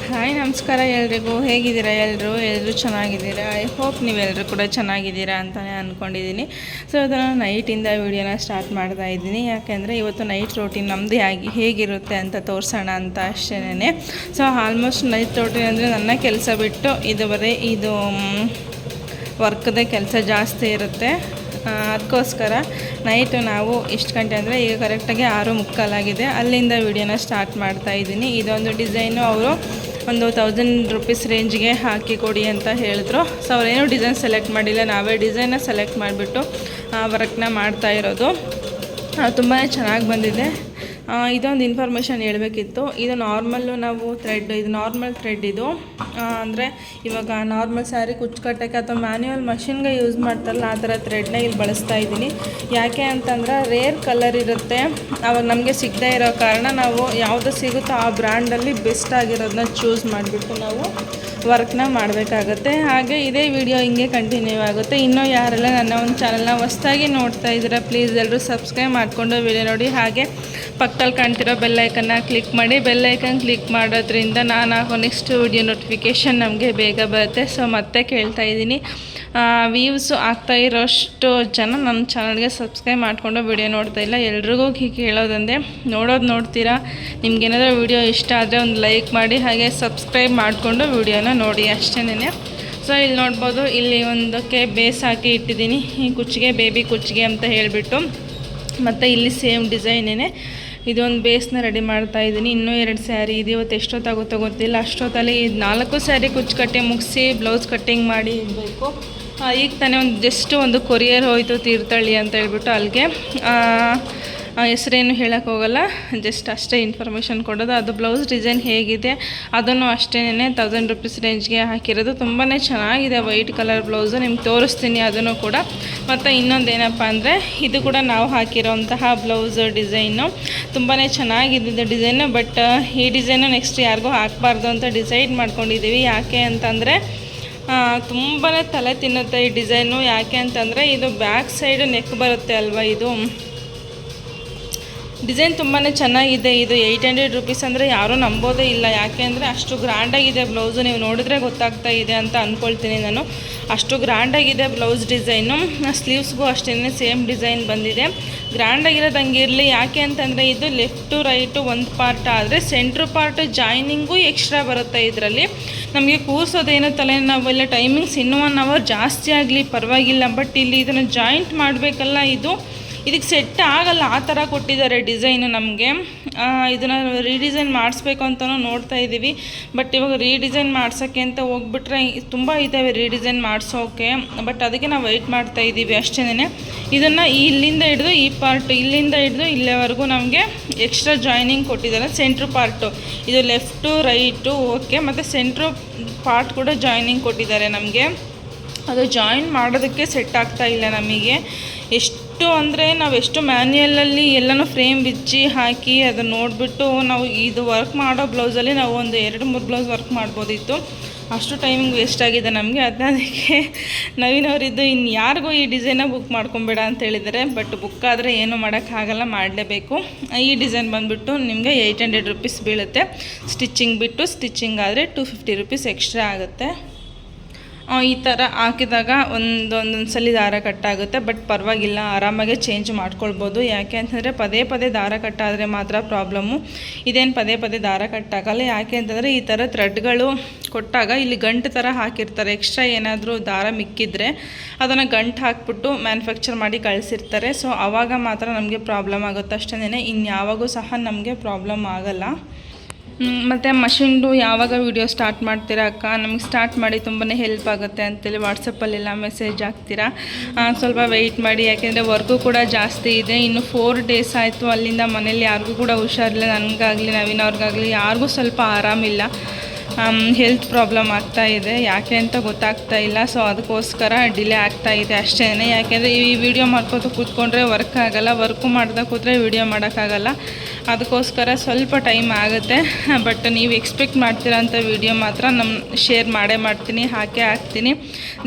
Hi ನಮಸ್ಕಾರ ಎಲ್ರಿಗೂ. ಹೇಗಿದ್ದೀರಾ ಎಲ್ಲರೂ ಚೆನ್ನಾಗಿದ್ದೀರಾ? ಐ ಹೋಪ್ ನೀವೆಲ್ಲರೂ ಕೂಡ ಚೆನ್ನಾಗಿದ್ದೀರಾ ಅಂತಲೇ ಅಂದ್ಕೊಂಡಿದ್ದೀನಿ. ಸೊ ಅದನ್ನು ನೈಟಿಂದ ವೀಡಿಯೋನ ಸ್ಟಾರ್ಟ್ ಮಾಡ್ತಾ ಇದ್ದೀನಿ, ಯಾಕೆಂದರೆ ಇವತ್ತು ನೈಟ್ ರೋಟೀನ್ ನಮ್ಮದೇ ಹೇಗಿರುತ್ತೆ ಅಂತ ತೋರಿಸೋಣ ಅಂತ ಅಷ್ಟೇ. ಸೊ ಆಲ್ಮೋಸ್ಟ್ ನೈಟ್ ರೋಟೀನ್ ಅಂದರೆ ನನ್ನ ಕೆಲಸ ಬಿಟ್ಟು ಇದು ವರ್ಕ್ದೇ ಕೆಲಸ ಜಾಸ್ತಿ ಇರುತ್ತೆ. ಅದಕ್ಕೋಸ್ಕರ ನೈಟು ನಾವು ಎಷ್ಟು ಗಂಟೆ ಅಂದರೆ ಈಗ ಕರೆಕ್ಟಾಗಿ 6:45 ಅಲ್ಲಿಂದ ವೀಡಿಯೋನ ಸ್ಟಾರ್ಟ್ ಮಾಡ್ತಾಯಿದ್ದೀನಿ. ಇದೊಂದು ಡಿಸೈನು ಅವರು ಒಂದು 1000 ರೂಪೀಸ್ ರೇಂಜ್ಗೆ ಹಾಕಿ ಕೊಡಿ ಅಂತ ಹೇಳಿದ್ರು. ಸೊ ಅವರೇನು ಡಿಸೈನ್ ಸೆಲೆಕ್ಟ್ ಮಾಡಿಲ್ಲ, ನಾವೇ ಡಿಸೈನ್ನ ಸೆಲೆಕ್ಟ್ ಮಾಡಿಬಿಟ್ಟು ವರ್ಕ್ನ ಮಾಡ್ತಾ ಇರೋದು. ತುಂಬಾ ಚೆನ್ನಾಗಿ ಬಂದಿದೆ. ಇದೊಂದು ಇನ್ಫಾರ್ಮೇಷನ್ ಹೇಳಬೇಕಿತ್ತು. ಇದು ನಾರ್ಮಲ್ಲು ನಾವು ಇದು ನಾರ್ಮಲ್ ಥ್ರೆಡ್. ಇದು ಅಂದರೆ ಇವಾಗ ನಾರ್ಮಲ್ ಸ್ಯಾರಿ ಕುಚ್ಚುಕಟ್ಟಕ್ಕೆ ಅಥವಾ ಮ್ಯಾನ್ಯುವಲ್ ಮಷಿನ್ಗೆ ಯೂಸ್ ಮಾಡ್ತಾರಲ್ಲ ಆ ಥರ ಥ್ರೆಡ್ನ ಇಲ್ಲಿ ಬಳಸ್ತಾ ಇದ್ದೀನಿ. ಯಾಕೆ ಅಂತಂದ್ರೆ ರೇರ್ ಕಲರ್ ಇರುತ್ತೆ, ಅವಾಗ ನಮಗೆ ಸಿಗದೇ ಇರೋ ಕಾರಣ ನಾವು ಯಾವುದು ಸಿಗುತ್ತೋ ಆ ಬ್ರ್ಯಾಂಡಲ್ಲಿ ಬೆಸ್ಟ್ ಆಗಿರೋದನ್ನ ಚೂಸ್ ಮಾಡಿಬಿಟ್ಟು ನಾವು ವರ್ಕ್ನ ಮಾಡಬೇಕಾಗತ್ತೆ. ಹಾಗೆ ಇದೇ ವಿಡಿಯೋ ಹಿಂಗೆ ಕಂಟಿನ್ಯೂ ಆಗುತ್ತೆ. ಇನ್ನೂ ಯಾರೆಲ್ಲ ನನ್ನ ಒಂದು ಚಾನಲ್ನ ಹೊಸ್ದಾಗಿ ನೋಡ್ತಾ ಇದ್ದೀರಾ, ಪ್ಲೀಸ್ ಎಲ್ಲರೂ ಸಬ್ಸ್ಕ್ರೈಬ್ ಮಾಡಿಕೊಂಡು ವಿಡಿಯೋ ನೋಡಿ. ಹಾಗೆ ಪಕ್ಕದಲ್ಲಿ ಕಾಣ್ತಿರೋ ಬೆಲ್ಲೈಕನ್ನ ಕ್ಲಿಕ್ ಮಾಡಿ. ಬೆಲ್ಲೈಕನ್ ಕ್ಲಿಕ್ ಮಾಡೋದ್ರಿಂದ ನಾನು ಹಾಕೋ ನೆಕ್ಸ್ಟ್ ವಿಡಿಯೋ ನೋಟಿಫಿಕೇಷನ್ ನಮಗೆ ಬೇಗ ಬರುತ್ತೆ. ಸೊ ಮತ್ತೆ ಕೇಳ್ತಾ ಇದ್ದೀನಿ, ವ್ಯೂಸ್ ಆಗ್ತಾ ಇರೋಷ್ಟು ಜನ ನನ್ನ ಚಾನಲ್ಗೆ ಸಬ್ಸ್ಕ್ರೈಬ್ ಮಾಡಿಕೊಂಡು ವಿಡಿಯೋ ನೋಡ್ತಾ ಇಲ್ಲ. ಎಲ್ರಿಗೂ ಕೇಳೋದಂದೆ, ನೋಡ್ತೀರಾ, ನಿಮ್ಗೇನಾದರೂ ವಿಡಿಯೋ ಇಷ್ಟ ಆದರೆ ಒಂದು ಲೈಕ್ ಮಾಡಿ, ಹಾಗೆ ಸಬ್ಸ್ಕ್ರೈಬ್ ಮಾಡಿಕೊಂಡು ವಿಡಿಯೋನ ನೋಡಿ ಅಷ್ಟೇ. ಸೊ ಇಲ್ಲಿ ನೋಡ್ಬೋದು, ಇಲ್ಲಿ ಒಂದಕ್ಕೆ ಬೇಸ್ ಹಾಕಿ ಇಟ್ಟಿದ್ದೀನಿ, ಈ ಕುಚ್ಚಿಗೆ ಬೇಬಿ ಕುಚ್ಚಿಗೆ ಅಂತ ಹೇಳಿಬಿಟ್ಟು. ಮತ್ತು ಇಲ್ಲಿ ಸೇಮ್ ಡಿಸೈನೇ ಇದೊಂದು ಬೇಸ್ನ ರೆಡಿ ಮಾಡ್ತಾ ಇದ್ದೀನಿ. ಇನ್ನೂ 2 ಸ್ಯಾರಿ ಇದೆ. ಇವತ್ತು ಎಷ್ಟೊತ್ತಾಗುತ್ತೋ ಗೊತ್ತಿಲ್ಲ. ಅಷ್ಟೊತ್ತಲ್ಲಿ 4 ಸ್ಯಾರಿ ಕುಚ್ಚು ಕಟ್ಟಿ ಮುಗಿಸಿ ಬ್ಲೌಸ್ ಕಟ್ಟಿಂಗ್ ಮಾಡಿ ಇಡಬೇಕು. ಈಗ ತಾನೇ ಒಂದು ಕೊರಿಯರ್ ಹೋಯಿತು ತೀರ್ಥಹಳ್ಳಿ ಅಂತ ಹೇಳ್ಬಿಟ್ಟು. ಅಲ್ಲಿಗೆ ಹೆಸರೇನು ಹೇಳೋಕ್ಕೆ ಹೋಗಲ್ಲ, ಜಸ್ಟ್ ಅಷ್ಟೇ ಇನ್ಫಾರ್ಮೇಷನ್ ಕೊಡೋದು. ಅದು ಬ್ಲೌಸ್ ಡಿಸೈನ್ ಹೇಗಿದೆ ಅದನ್ನು ಅಷ್ಟೇ 1000 ರೂಪೀಸ್ ರೇಂಜ್ಗೆ ಹಾಕಿರೋದು. ತುಂಬಾ ಚೆನ್ನಾಗಿದೆ ವೈಟ್ ಕಲರ್ ಬ್ಲೌಸು, ನಿಮ್ಗೆ ತೋರಿಸ್ತೀನಿ ಅದನ್ನು ಕೂಡ. ಮತ್ತು ಇನ್ನೊಂದೇನಪ್ಪ ಅಂದರೆ ಇದು ಕೂಡ ನಾವು ಹಾಕಿರೋಂತಹ ಬ್ಲೌಸ್ ಡಿಸೈನು ತುಂಬಾ ಚೆನ್ನಾಗಿದೆ ಡಿಸೈನು. ಬಟ್ ಈ ಡಿಸೈನು ನೆಕ್ಸ್ಟ್ ಯಾರಿಗೂ ಹಾಕಬಾರ್ದು ಅಂತ ಡಿಸೈಡ್ ಮಾಡ್ಕೊಂಡಿದ್ದೀವಿ. ಯಾಕೆ ಅಂತಂದರೆ ತುಂಬಾ ತಲೆ ತಿನ್ನುತ್ತೆ ಈ ಡಿಸೈನು. ಯಾಕೆ ಅಂತಂದರೆ ಇದು ಬ್ಯಾಕ್ ಸೈಡ್ ನೆಕ್ ಬರುತ್ತೆ ಅಲ್ವಾ, ಇದು ಡಿಸೈನ್ ತುಂಬಾ ಚೆನ್ನಾಗಿದೆ. ಇದು 800 ರೂಪೀಸ್ ಅಂದರೆ ಯಾರೂ ನಂಬೋದೇ ಇಲ್ಲ. ಯಾಕೆ ಅಂದರೆ ಅಷ್ಟು ಗ್ರ್ಯಾಂಡಾಗಿದೆ ಬ್ಲೌಸು. ನೀವು ನೋಡಿದ್ರೆ ಗೊತ್ತಾಗ್ತಾ ಇದೆ ಅಂತ ಅಂದ್ಕೊಳ್ತೀನಿ ನಾನು. ಅಷ್ಟು ಗ್ರ್ಯಾಂಡಾಗಿದೆ ಬ್ಲೌಸ್ ಡಿಸೈನು. ಸ್ಲೀವ್ಸ್ಗೂ ಅಷ್ಟೇ ಸೇಮ್ ಡಿಸೈನ್ ಬಂದಿದೆ. ಗ್ರ್ಯಾಂಡಾಗಿರೋದು ಹಂಗೆ ಇರಲಿ. ಯಾಕೆ ಅಂತಂದರೆ ಇದು ಲೆಫ್ಟು ರೈಟು ಒಂದು ಪಾರ್ಟ್ ಆದರೆ ಸೆಂಟ್ರ್ ಪಾರ್ಟ್ ಜಾಯ್ನಿಂಗು ಎಕ್ಸ್ಟ್ರಾ ಬರುತ್ತೆ. ಇದರಲ್ಲಿ ನಮಗೆ ಕೂರಿಸೋದೇನೋ ತಲೆನೋವೆಲ್ಲ ಟೈಮಿಂಗ್ಸ್ ಇನ್ನೂ 1 ಅವರ್ ಜಾಸ್ತಿ ಆಗಲಿ ಪರವಾಗಿಲ್ಲ. ಬಟ್ ಇಲ್ಲಿ ಇದನ್ನು ಜಾಯಿಂಟ್ ಮಾಡಬೇಕಲ್ಲ, ಇದಕ್ಕೆ ಸೆಟ್ ಆಗಲ್ಲ, ಆ ಥರ ಕೊಟ್ಟಿದ್ದಾರೆ ಡಿಸೈನು ನಮಗೆ. ಇದನ್ನು ರೀಡಿಸೈನ್ ಮಾಡಿಸ್ಬೇಕು ಅಂತಲೂ ನೋಡ್ತಾ ಇದ್ದೀವಿ. ಬಟ್ ಇವಾಗ ರೀಡಿಸೈನ್ ಮಾಡ್ಸೋಕ್ಕೆ ಅಂತ ಹೋಗ್ಬಿಟ್ರೆ ತುಂಬ ಇದ್ದಾವೆ ರೀಡಿಸೈನ್ ಮಾಡಿಸೋಕೆ. ಬಟ್ ಅದಕ್ಕೆ ನಾವು ವೆಯ್ಟ್ ಮಾಡ್ತಾ ಇದ್ದೀವಿ ಅಷ್ಟೇ. ಇದನ್ನು ಇಲ್ಲಿಂದ ಹಿಡಿದು ಈ ಪಾರ್ಟು, ಇಲ್ಲಿಂದ ಹಿಡಿದು ಇಲ್ಲಿವರೆಗೂ ನಮಗೆ ಎಕ್ಸ್ಟ್ರಾ ಜಾಯ್ನಿಂಗ್ ಕೊಟ್ಟಿದ್ದಾರೆ. ಸೆಂಟ್ರ್ ಪಾರ್ಟು ಇದು ಲೆಫ್ಟು ರೈಟು ಓಕೆ, ಮತ್ತು ಸೆಂಟ್ರು ಪಾರ್ಟ್ ಕೂಡ ಜಾಯ್ನಿಂಗ್ ಕೊಟ್ಟಿದ್ದಾರೆ ನಮಗೆ. ಅದು ಜಾಯಿನ್ ಮಾಡೋದಕ್ಕೆ ಸೆಟ್ ಆಗ್ತಾ ಇಲ್ಲ ನಮಗೆ. ಎಷ್ಟು ಅಂದರೆ ನಾವೆಷ್ಟು ಮ್ಯಾನ್ಯಲಲ್ಲಿ ಎಲ್ಲನೂ ಫ್ರೇಮ್ ಬಿಚ್ಚಿ ಹಾಕಿ ಅದನ್ನು ನೋಡಿಬಿಟ್ಟು ನಾವು ಇದು ವರ್ಕ್ ಮಾಡೋ ಬ್ಲೌಸಲ್ಲಿ ನಾವು ಒಂದು 2-3 ಬ್ಲೌಸ್ ವರ್ಕ್ ಮಾಡ್ಬೋದಿತ್ತು. ಅಷ್ಟು ಟೈಮಿಂಗ್ ವೇಸ್ಟ್ ಆಗಿದೆ ನಮಗೆ. ಅದಕ್ಕೆ ನವೀನವರಿದ್ದು ಇನ್ನು ಯಾರಿಗೂ ಈ ಡಿಸೈನ ಬುಕ್ ಮಾಡ್ಕೊಬೇಡ ಅಂತ ಹೇಳಿದ್ದಾರೆ. ಬಟ್ ಬುಕ್ ಆದರೆ ಏನೂ ಮಾಡೋಕ್ಕಾಗಲ್ಲ, ಮಾಡಲೇಬೇಕು. ಈ ಡಿಸೈನ್ ಬಂದುಬಿಟ್ಟು ನಿಮಗೆ 800 ರೂಪೀಸ್ ಬೀಳುತ್ತೆ. ಸ್ಟಿಚ್ಚಿಂಗ್ ಆದರೆ 250 ರೂಪೀಸ್ ಎಕ್ಸ್ಟ್ರಾ ಆಗುತ್ತೆ. ಈ ಥರ ಹಾಕಿದಾಗ ಒಂದೊಂದು ಸಲ ದಾರ ಕಟ್ಟಾಗುತ್ತೆ. ಬಟ್ ಪರವಾಗಿಲ್ಲ, ಆರಾಮಾಗೆ ಚೇಂಜ್ ಮಾಡ್ಕೊಳ್ಬೋದು. ಯಾಕೆ ಅಂತಂದರೆ ಪದೇ ದಾರ ಕಟ್ಟಾದರೆ ಮಾತ್ರ ಪ್ರಾಬ್ಲಮ್ಮು. ಇದೇನು ಪದೇ ದಾರ ಕಟ್ಟಾಗಲ್ಲ. ಯಾಕೆ ಅಂತಂದರೆ ಈ ಥರ ಥ್ರೆಡ್ಗಳು ಕೊಟ್ಟಾಗ ಇಲ್ಲಿ ಗಂಟು ಥರ ಹಾಕಿರ್ತಾರೆ. ಎಕ್ಸ್ಟ್ರಾ ಏನಾದರೂ ದಾರ ಮಿಕ್ಕಿದ್ರೆ ಅದನ್ನು ಗಂಟು ಹಾಕ್ಬಿಟ್ಟು ಮ್ಯಾನುಫ್ಯಾಕ್ಚರ್ ಮಾಡಿ ಕಳಿಸಿರ್ತಾರೆ. ಸೊ ಆವಾಗ ಮಾತ್ರ ನಮಗೆ ಪ್ರಾಬ್ಲಮ್ ಆಗುತ್ತೆ ಅಷ್ಟೇ. ಇನ್ಯಾವಾಗೂ ಸಹ ನಮಗೆ ಪ್ರಾಬ್ಲಮ್ ಆಗಲ್ಲ. ಮತ್ತು ಮಷಿನ್ದು ಯಾವಾಗ ವೀಡಿಯೋ ಸ್ಟಾರ್ಟ್ ಮಾಡ್ತೀರಾ ಅಕ್ಕ, ನಮಗೆ ಸ್ಟಾರ್ಟ್ ಮಾಡಿ ತುಂಬಾ ಹೆಲ್ಪ್ ಆಗುತ್ತೆ ಅಂತೇಳಿ ವಾಟ್ಸಪ್ಪಲ್ಲೆಲ್ಲ ಮೆಸೇಜ್ ಹಾಕ್ತೀರಾ. ಸ್ವಲ್ಪ ವೆಯ್ಟ್ ಮಾಡಿ, ಯಾಕೆಂದರೆ ವರ್ಕು ಕೂಡ ಜಾಸ್ತಿ ಇದೆ. ಇನ್ನು 4 ಡೇಸ್ ಆಯಿತು. ಅಲ್ಲಿಂದ ಮನೇಲಿ ಯಾರಿಗೂ ಕೂಡ ಹುಷಾರಿಲ್ಲ, ನನಗಾಗಲಿ ನವೀನವ್ರಿಗಾಗಲಿ ಯಾರಿಗೂ ಸ್ವಲ್ಪ ಆರಾಮಿಲ್ಲ. ಹೆಲ್ತ್ ಪ್ರಾಬ್ಲಮ್ ಆಗ್ತಾ ಇದೆ. ಯಾಕೆ ಅಂತ ಗೊತ್ತಾಗ್ತಾ ಇಲ್ಲ. ಸೊ ಅದಕ್ಕೋಸ್ಕರ ಡಿಲೇ ಆಗ್ತಾ ಇದೆ ಅಷ್ಟೇ. ಯಾಕೆಂದರೆ ಈ ವಿಡಿಯೋ ಮಾಡ್ಕೋತ ಕೂತ್ಕೊಂಡ್ರೆ ವರ್ಕ್ ಆಗಲ್ಲ, ವರ್ಕು ಮಾಡ್ತಾ ಕೂತ್ರೆ ವಿಡಿಯೋ ಮಾಡೋಕ್ಕಾಗಲ್ಲ. ಅದಕ್ಕೋಸ್ಕರ ಸ್ವಲ್ಪ ಟೈಮ್ ಆಗುತ್ತೆ. ಬಟ್ ನೀವು ಎಕ್ಸ್ಪೆಕ್ಟ್ ಮಾಡ್ತೀರೋಂಥ ವೀಡಿಯೋ ಮಾತ್ರ ಶೇರ್ ಮಾಡ್ತೀನಿ, ಹಾಕ್ತೀನಿ.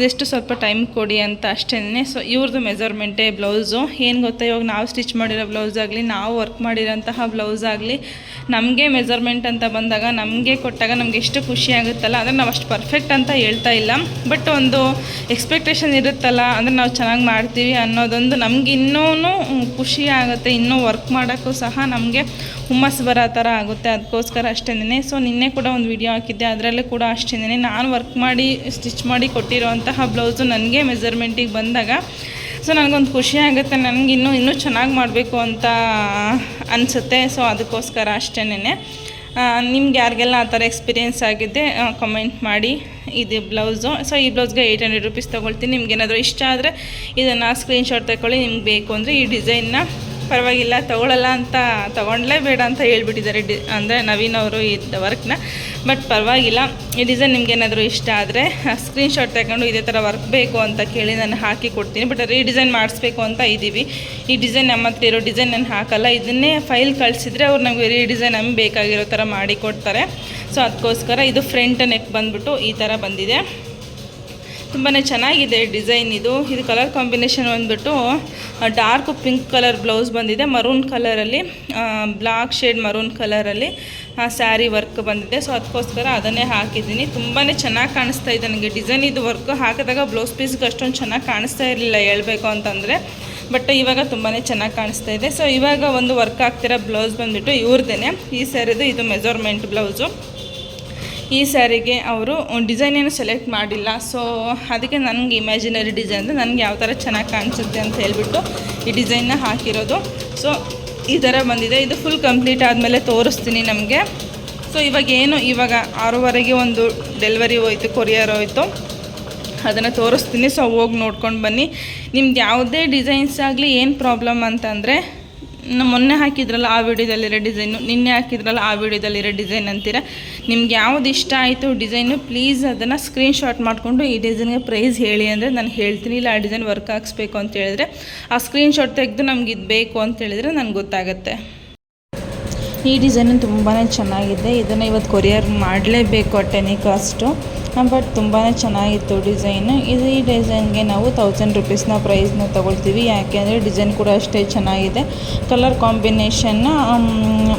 ಜಸ್ಟ್ ಸ್ವಲ್ಪ ಟೈಮ್ ಕೊಡಿ ಅಂತ ಅಷ್ಟೇ. ಸೊ ಇವ್ರದ್ದು ಮೆಜರ್ಮೆಂಟೇ ಬ್ಲೌಸು. ಏನು ಗೊತ್ತಾ, ಇವಾಗ ನಾವು ಸ್ಟಿಚ್ ಮಾಡಿರೋ ಬ್ಲೌಸ್ ಆಗಲಿ, ನಾವು ವರ್ಕ್ ಮಾಡಿರೋಂತಹ ಬ್ಲೌಸ್ ಆಗಲಿ, ನಮಗೆ ಮೆಜರ್ಮೆಂಟ್ ಅಂತ ಬಂದಾಗ, ನಮಗೆ ಕೊಟ್ಟಾಗ ನಮಗೆ ಎಷ್ಟು ಖುಷಿ ಆಗುತ್ತಲ್ಲ. ಅಂದರೆ ನಾವು ಅಷ್ಟು ಪರ್ಫೆಕ್ಟ್ ಅಂತ ಹೇಳ್ತಾ ಇಲ್ಲ, ಬಟ್ ಒಂದು ಎಕ್ಸ್ಪೆಕ್ಟೇಷನ್ ಇರುತ್ತಲ್ಲ, ಅಂದರೆ ನಾವು ಚೆನ್ನಾಗಿ ಮಾಡ್ತೀವಿ ಅನ್ನೋದೊಂದು ನಮ್ಗೆ ಇನ್ನೂ ಖುಷಿ ಆಗುತ್ತೆ. ಇನ್ನೂ ವರ್ಕ್ ಮಾಡೋಕ್ಕೂ ಸಹ ನಮಗೆ ಹುಮ್ಮಸ್ಸು ಬರೋ ಥರ ಆಗುತ್ತೆ. ಅದಕ್ಕೋಸ್ಕರ ಅಷ್ಟೇ. ಸೊ ನಿನ್ನೆ ಕೂಡ ಒಂದು ವಿಡಿಯೋ ಹಾಕಿದ್ದೆ, ಅದರಲ್ಲೂ ಕೂಡ ಅಷ್ಟೇ. ನಾನು ವರ್ಕ್ ಮಾಡಿ ಸ್ಟಿಚ್ ಮಾಡಿ ಕೊಟ್ಟಿರೋಂತಹ ಬ್ಲೌಸು ನನಗೆ ಮೆಜರ್ಮೆಂಟಿಗೆ ಬಂದಾಗ ಸೊ ನನಗೊಂದು ಖುಷಿ ಆಗುತ್ತೆ. ನನಗೆ ಇನ್ನೂ ಚೆನ್ನಾಗಿ ಮಾಡಬೇಕು ಅಂತ ಅನಿಸುತ್ತೆ. ಸೊ ಅದಕ್ಕೋಸ್ಕರ ಅಷ್ಟೇ. ನಿಮ್ಗೆ ಯಾರಿಗೆಲ್ಲ ಆ ಥರ ಎಕ್ಸ್ಪೀರಿಯೆನ್ಸ್ ಆಗಿದೆ ಕಮೆಂಟ್ ಮಾಡಿ. ಇದು ಬ್ಲೌಸು. ಸೊ ಈ ಬ್ಲೌಸ್ಗೆ 800 ರೂಪೀಸ್ ತೊಗೊಳ್ತೀನಿ. ನಿಮ್ಗೇನಾದರೂ ಇಷ್ಟ ಆದರೆ ಇದನ್ನು ಸ್ಕ್ರೀನ್ಶಾಟ್ ತಗೊಳ್ಳಿ. ನಿಮ್ಗೆ ಬೇಕು ಅಂದರೆ ಈ ಡಿಸೈನ್ನ ಪರವಾಗಿಲ್ಲ ತೊಗೊಳ್ಳಲ್ಲ ಅಂತ ತೊಗೊಂಡ್ಲೇಬೇಡ ಅಂತ ಹೇಳ್ಬಿಟ್ಟಿದ್ದಾರೆ ಅಂದರೆ ನವೀನ್ ಅವರು ಈ ವರ್ಕ್ನ. ಬಟ್ ಪರವಾಗಿಲ್ಲ, ಈ ಡಿಸೈನ್ ನಿಮ್ಗೇನಾದರೂ ಇಷ್ಟ ಆದರೆ ಸ್ಕ್ರೀನ್ಶಾಟ್ ತಗೊಂಡು ಇದೇ ಥರ ವರ್ಕ್ ಬೇಕು ಅಂತ ಕೇಳಿ ನಾನು ಹಾಕಿ ಕೊಡ್ತೀನಿ. ಬಟ್ ರೀಡಿಸೈನ್ ಮಾಡಿಸ್ಬೇಕು ಅಂತ ಇದ್ದೀವಿ. ಈ ಡಿಸೈನ್ ನಮ್ಮ ಹತ್ರ ಇರೋ ಡಿಸೈನ್ ನಾನು ಹಾಕಲ್ಲ. ಇದನ್ನೇ ಫೈಲ್ ಕಳಿಸಿದ್ರೆ ಅವ್ರು ನಮಗೆ ರೀಡಿಸೈನ್ ನಮಗೆ ಬೇಕಾಗಿರೋ ಥರ ಮಾಡಿ ಕೊಡ್ತಾರೆ. ಸೊ ಅದಕ್ಕೋಸ್ಕರ ಇದು ಫ್ರಂಟ್ ನೆಕ್ ಬಂದುಬಿಟ್ಟು ಈ ಥರ ಬಂದಿದೆ. ತುಂಬಾ ಚೆನ್ನಾಗಿದೆ ಡಿಸೈನ್. ಇದು ಕಲರ್ ಕಾಂಬಿನೇಷನ್ ಬಂದುಬಿಟ್ಟು ಡಾರ್ಕ್ ಪಿಂಕ್ ಕಲರ್ ಬ್ಲೌಸ್ ಬಂದಿದೆ, ಮರೂನ್ ಕಲರಲ್ಲಿ, ಬ್ಲಾಕ್ ಶೇಡ್ ಮರೂನ್ ಕಲರಲ್ಲಿ ಸ್ಯಾರಿ ವರ್ಕ್ ಬಂದಿದೆ. ಸೊ ಅದಕ್ಕೋಸ್ಕರ ಅದನ್ನೇ ಹಾಕಿದ್ದೀನಿ. ತುಂಬಾ ಚೆನ್ನಾಗಿ ಕಾಣಿಸ್ತಾ ಇದೆ ನನಗೆ ಡಿಸೈನ್. ಇದು ವರ್ಕ್ ಹಾಕಿದಾಗ ಬ್ಲೌಸ್ ಪೀಸ್ಗೆ ಅಷ್ಟೊಂದು ಚೆನ್ನಾಗಿ ಕಾಣಿಸ್ತಾ ಇರಲಿಲ್ಲ ಹೇಳ್ಬೇಕು ಅಂತಂದರೆ, ಬಟ್ ಇವಾಗ ತುಂಬಾ ಚೆನ್ನಾಗಿ ಕಾಣಿಸ್ತಾ ಇದೆ. ಸೊ ಇವಾಗ ಒಂದು ವರ್ಕ್ ಆಗ್ತಿರೋ ಬ್ಲೌಸ್ ಬಂದುಬಿಟ್ಟು ಇವ್ರದ್ದೇ. ಈ ಸ್ಯಾರಿದು ಇದು ಮೆಜರ್ಮೆಂಟ್ ಬ್ಲೌಸು. ಈ ಸ್ಯಾರಿಗೆ ಅವರು ಡಿಸೈನ್ ಏನು ಸೆಲೆಕ್ಟ್ ಮಾಡಿಲ್ಲ. ಸೊ ಅದಕ್ಕೆ ನನಗೆ ಇಮ್ಯಾಜಿನರಿ ಡಿಸೈನ್ ಅಂದರೆ ನನಗೆ ಯಾವ ಥರ ಚೆನ್ನಾಗಿ ಕಾಣಿಸುತ್ತೆ ಅಂತ ಹೇಳ್ಬಿಟ್ಟು ಈ ಡಿಸೈನ್ನ ಹಾಕಿರೋದು. ಸೊ ಈ ಥರ ಬಂದಿದೆ. ಇದು ಫುಲ್ ಕಂಪ್ಲೀಟ್ ಆದಮೇಲೆ ತೋರಿಸ್ತೀನಿ ನಮಗೆ. ಸೊ ಇವಾಗ 6:15 ಒಂದು ಡೆಲಿವರಿ ಹೋಯ್ತು, ಕೊರಿಯರ್ ಹೋಯ್ತು, ಅದನ್ನು ತೋರಿಸ್ತೀನಿ. ಸೊ ಹೋಗಿ ನೋಡ್ಕೊಂಡು ಬನ್ನಿ. ನಿಮ್ದು ಯಾವುದೇ ಡಿಸೈನ್ಸ್ ಆಗಲಿ ಏನು ಪ್ರಾಬ್ಲಮ್ ಅಂತಂದರೆ, ಮೊನ್ನೆ ಹಾಕಿದ್ರಲ್ಲ ಆ ವಿಡಿಯೋದಲ್ಲಿರೋ ಡಿಸೈನು, ನಿನ್ನೆ ಹಾಕಿದ್ರಲ್ಲ ಆ ವಿಡಿಯೋದಲ್ಲಿರೋ ಡಿಸೈನ್ ಅಂತೀರ. ನಿಮ್ಗೆ ಯಾವ್ದು ಇಷ್ಟ ಆಯಿತು ಡಿಸೈನು, ಪ್ಲೀಸ್ ಅದನ್ನು ಸ್ಕ್ರೀನ್ಶಾಟ್ ಮಾಡಿಕೊಂಡು ಈ ಡಿಸೈನ್ಗೆ ಪ್ರೈಸ್ ಹೇಳಿ ಅಂದರೆ ನಾನು ಹೇಳ್ತೀನಿ. ಇಲ್ಲ ಆ ಡಿಸೈನ್ ವರ್ಕ್ ಹಾಕ್ಸ್ಬೇಕು ಅಂತ ಹೇಳಿದ್ರೆ ಆ ಸ್ಕ್ರೀನ್ಶಾಟ್ ತೆಗೆದು ನಮ್ಗೆ ಇದು ಬೇಕು ಅಂತ ಹೇಳಿದ್ರೆ ನನಗೆ ಗೊತ್ತಾಗುತ್ತೆ. ಈ ಡಿಸೈನು ತುಂಬಾ ಚೆನ್ನಾಗಿದೆ. ಇದನ್ನು ಇವತ್ತು ಕೊರಿಯರ್ ಮಾಡಲೇಬೇಕು ಅಟ್ ಎನಿ ಕಾಸ್ಟು. ಬಟ್ ತುಂಬಾ ಚೆನ್ನಾಗಿತ್ತು ಡಿಸೈನು. ಈ ಡಿಸೈನ್ಗೆ ನಾವು 1000 ರೂಪೀಸ್ನ ಪ್ರೈಸ್ನ ತೊಗೊಳ್ತೀವಿ. ಯಾಕೆ ಅಂದರೆ ಡಿಸೈನ್ ಕೂಡ ಅಷ್ಟೇ ಚೆನ್ನಾಗಿದೆ. ಕಲರ್ ಕಾಂಬಿನೇಷನ್ನ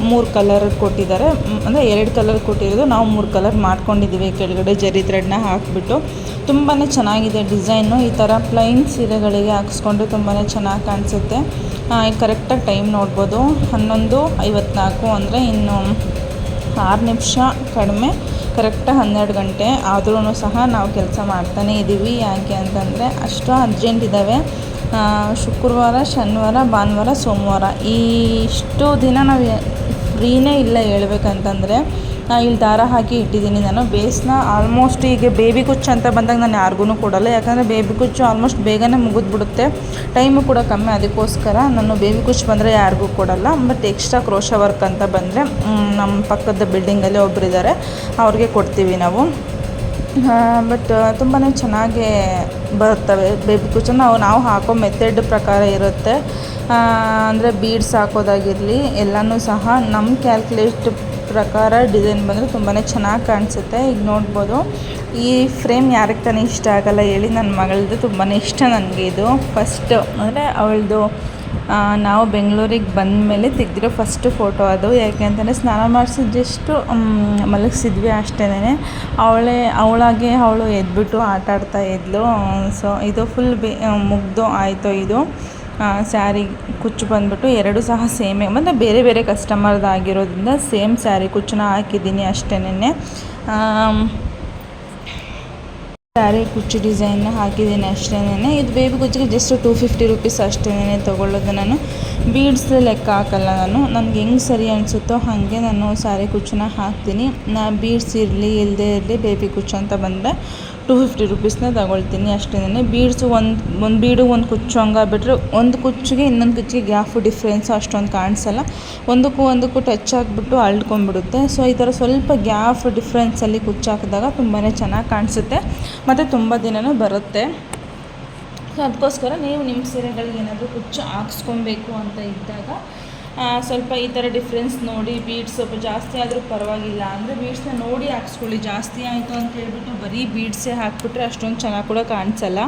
3 ಕಲರ್ ಕೊಟ್ಟಿದ್ದಾರೆ, ಅಂದರೆ 2 ಕಲರ್ ಕೊಟ್ಟಿರೋದು, ನಾವು 3 ಕಲರ್ ಮಾಡ್ಕೊಂಡಿದ್ದೀವಿ. ಕೆಳಗಡೆ ಜರಿ ಥ್ರೆಡ್ನ ಹಾಕಿಬಿಟ್ಟು ತುಂಬಾ ಚೆನ್ನಾಗಿದೆ ಡಿಸೈನು. ಈ ಥರ ಪ್ಲೈನ್ ಸೀರೆಗಳಿಗೆ ಹಾಕಿಸ್ಕೊಂಡು ತುಂಬಾ ಚೆನ್ನಾಗಿ ಕಾಣಿಸುತ್ತೆ. ಕರೆಕ್ಟಾಗಿ ಟೈಮ್ ನೋಡ್ಬೋದು, 11:54 ಅಂದರೆ ಇನ್ನು 6 ನಿಮಿಷ ಕಡಿಮೆ, ಕರೆಕ್ಟಾಗಿ 12 ಗಂಟೆ ಆದ್ರೂ ಸಹ ನಾವು ಕೆಲಸ ಮಾಡ್ತಾನೇ ಇದ್ದೀವಿ. ಯಾಕೆ ಅಂತಂದರೆ ಅಷ್ಟು ಅರ್ಜೆಂಟ್ ಇದ್ದಾವೆ. ಶುಕ್ರವಾರ, ಶನಿವಾರ, ಭಾನುವಾರ, ಸೋಮವಾರ ಇಷ್ಟು ದಿನ ನಾವು ಫ್ರೀನೇ ಇಲ್ಲ ಹೇಳ್ಬೇಕಂತಂದರೆ. ಇಲ್ಲಿ ದಾರ ಹಾಕಿ ಇಟ್ಟಿದ್ದೀನಿ ನಾನು. ಬೇಸ್ನ ಆಲ್ಮೋಸ್ಟ್ ಈಗ ಬೇಬಿ ಕುಚ್ಚು ಅಂತ ಬಂದಾಗ ನಾನು ಯಾರಿಗೂ ಕೊಡಲ್ಲ. ಯಾಕಂದರೆ ಬೇಬಿ ಕುಚ್ಚು ಆಲ್ಮೋಸ್ಟ್ ಬೇಗನೆ ಮುಗಿದ್ಬಿಡುತ್ತೆ, ಟೈಮು ಕೂಡ ಕಮ್ಮಿ. ಅದಕ್ಕೋಸ್ಕರ ನಾನು ಬೇಬಿ ಕುಚ್ಚು ಬಂದರೆ ಯಾರಿಗೂ ಕೊಡಲ್ಲ. ಬಟ್ ಎಕ್ಸ್ಟ್ರಾ ಕ್ರೋಶ ವರ್ಕ್ ಅಂತ ಬಂದರೆ ನಮ್ಮ ಪಕ್ಕದ ಬಿಲ್ಡಿಂಗಲ್ಲಿ ಒಬ್ಬರಿದ್ದಾರೆ, ಅವ್ರಿಗೆ ಕೊಡ್ತೀವಿ ನಾವು. ಬಟ್ ತುಂಬಾ ಚೆನ್ನಾಗೇ ಬರ್ತವೆ ಬೇಬಿ ಕುಚ್ಚು. ನಾವು ಹಾಕೋ ಮೆಥಡ್ ಪ್ರಕಾರ ಇರುತ್ತೆ. ಅಂದರೆ ಬೀಡ್ಸ್ ಹಾಕೋದಾಗಿರಲಿ ಎಲ್ಲನೂ ಸಹ ನಮ್ಮ ಕ್ಯಾಲ್ಕುಲೇಟ್ ಪ್ರಕಾರ ಡಿಸೈನ್ ಬಂದರೆ ತುಂಬಾ ಚೆನ್ನಾಗಿ ಕಾಣಿಸುತ್ತೆ. ಈಗ ನೋಡ್ಬೋದು, ಈ ಫ್ರೇಮ್ ಯಾರಿಗೆ ತಾನೇ ಇಷ್ಟ ಆಗಲ್ಲ ಹೇಳಿ. ನನ್ನ ಮಗಳದ್ದು ತುಂಬಾ ಇಷ್ಟ ನನಗೆ. ಇದು ಫಸ್ಟ್ ಅಂದರೆ ಅವಳದು ನಾವು ಬೆಂಗಳೂರಿಗೆ ಬಂದ ಮೇಲೆ ತೆಗೆದಿರೋ ಫಸ್ಟು ಫೋಟೋ ಅದು. ಯಾಕೆ ಅಂತಂದರೆ ಸ್ನಾನ ಮಾಡಿಸಿ ಜಸ್ಟು ಮಲಗಿಸಿದ್ವಿ ಅಷ್ಟೇ. ಅವಳಾಗೆ ಅವಳು ಎದ್ಬಿಟ್ಟು ಆಟ ಆಡ್ತಾ ಇದ್ಲು. ಸೊ ಇದು ಫುಲ್ ಮುಗ್ದು ಆಯಿತು. ಇದು ಸ್ಯಾರಿ ಕುಚ್ಚು ಬಂದುಬಿಟ್ಟು 2 ಸಹ ಸೇಮೇ, ಮತ್ತು ಬೇರೆ ಬೇರೆ ಕಸ್ಟಮರ್ದಾಗಿರೋದ್ರಿಂದ ಸೇಮ್ ಸ್ಯಾರಿ ಕುಚ್ಚನ್ನ ಹಾಕಿದ್ದೀನಿ ಅಷ್ಟೇನೆ. ಸ್ಯಾರಿ ಕುಚ್ಚು ಡಿಸೈನ್ನ ಹಾಕಿದ್ದೀನಿ ಅಷ್ಟೇನೆ. ಇದು ಬೇಬಿ ಕುಚ್ಚಿಗೆ ಜಸ್ಟ್ 250 ರೂಪೀಸ್ ಅಷ್ಟೇನೆ ತೊಗೊಳ್ಳೋದು. ನಾನು ಬೀಡ್ಸ್ ಲೆಕ್ಕ ಹಾಕಲ್ಲ. ನನಗೆ ಹೆಂಗೆ ಸರಿ ಅನಿಸುತ್ತೋ ಹಾಗೆ ನಾನು ಸ್ಯಾರಿ ಕುಚ್ಚನ್ನ ಹಾಕ್ತೀನಿ. ಬೀಡ್ಸ್ ಇರಲಿ ಇಲ್ಲದೇ ಇರಲಿ, ಬೇಬಿ ಕುಚ್ಚು ಅಂತ ಬಂದರೆ 250 ರೂಪೀಸ್ನ ತಗೊಳ್ತೀನಿ ಅಷ್ಟೇನೆ. ಬೀಡ್ಸು ಒಂದು ಬೀಡು ಒಂದು ಕುಚ್ಚು ಹಂಗಾಗ್ಬಿಟ್ರೆ ಒಂದು ಕುಚ್ಚಿಗೆ ಇನ್ನೊಂದು ಕುಚ್ಚಿಗೆ ಗ್ಯಾಫು ಡಿಫ್ರೆನ್ಸು ಅಷ್ಟೊಂದು ಕಾಣಿಸಲ್ಲ. ಒಂದಕ್ಕೂ ಟಚ್ ಆಗಿಬಿಟ್ಟು ಅಳ್ಕೊಂಡ್ಬಿಡುತ್ತೆ. ಸೊ ಈ ಥರ ಸ್ವಲ್ಪ ಗ್ಯಾಫ್ ಡಿಫ್ರೆನ್ಸಲ್ಲಿ ಕುಚ್ಚು ಹಾಕಿದಾಗ ತುಂಬಾ ಚೆನ್ನಾಗಿ ಕಾಣಿಸುತ್ತೆ ಮತ್ತು ತುಂಬ ದಿನವೂ ಬರುತ್ತೆ. ಸೊ ಅದಕ್ಕೋಸ್ಕರ ನೀವು ನಿಮ್ಮ ಸೀರೆಗಳಿಗೆ ಏನಾದರೂ ಕುಚ್ಚು ಹಾಕ್ಸ್ಕೊಬೇಕು ಅಂತ ಇದ್ದಾಗ ಸ್ವಲ್ಪ ಈ ಥರ ಡಿಫ್ರೆನ್ಸ್ ನೋಡಿ ಬೀಡ್ಸ್ ಸ್ವಲ್ಪ ಜಾಸ್ತಿ ಆದರೂ ಪರವಾಗಿಲ್ಲ ಅಂದರೆ ಬೀಡ್ಸ್ನ ನೋಡಿ ಹಾಕ್ಸ್ಕೊಳ್ಳಿ. ಜಾಸ್ತಿ ಆಯಿತು ಅಂತ ಹೇಳ್ಬಿಟ್ಟು ಬರೀ ಬೀಡ್ಸೇ ಹಾಕ್ಬಿಟ್ರೆ ಅಷ್ಟೊಂದು ಚೆನ್ನಾಗಿ ಕೂಡ ಕಾಣಿಸಲ್ಲ.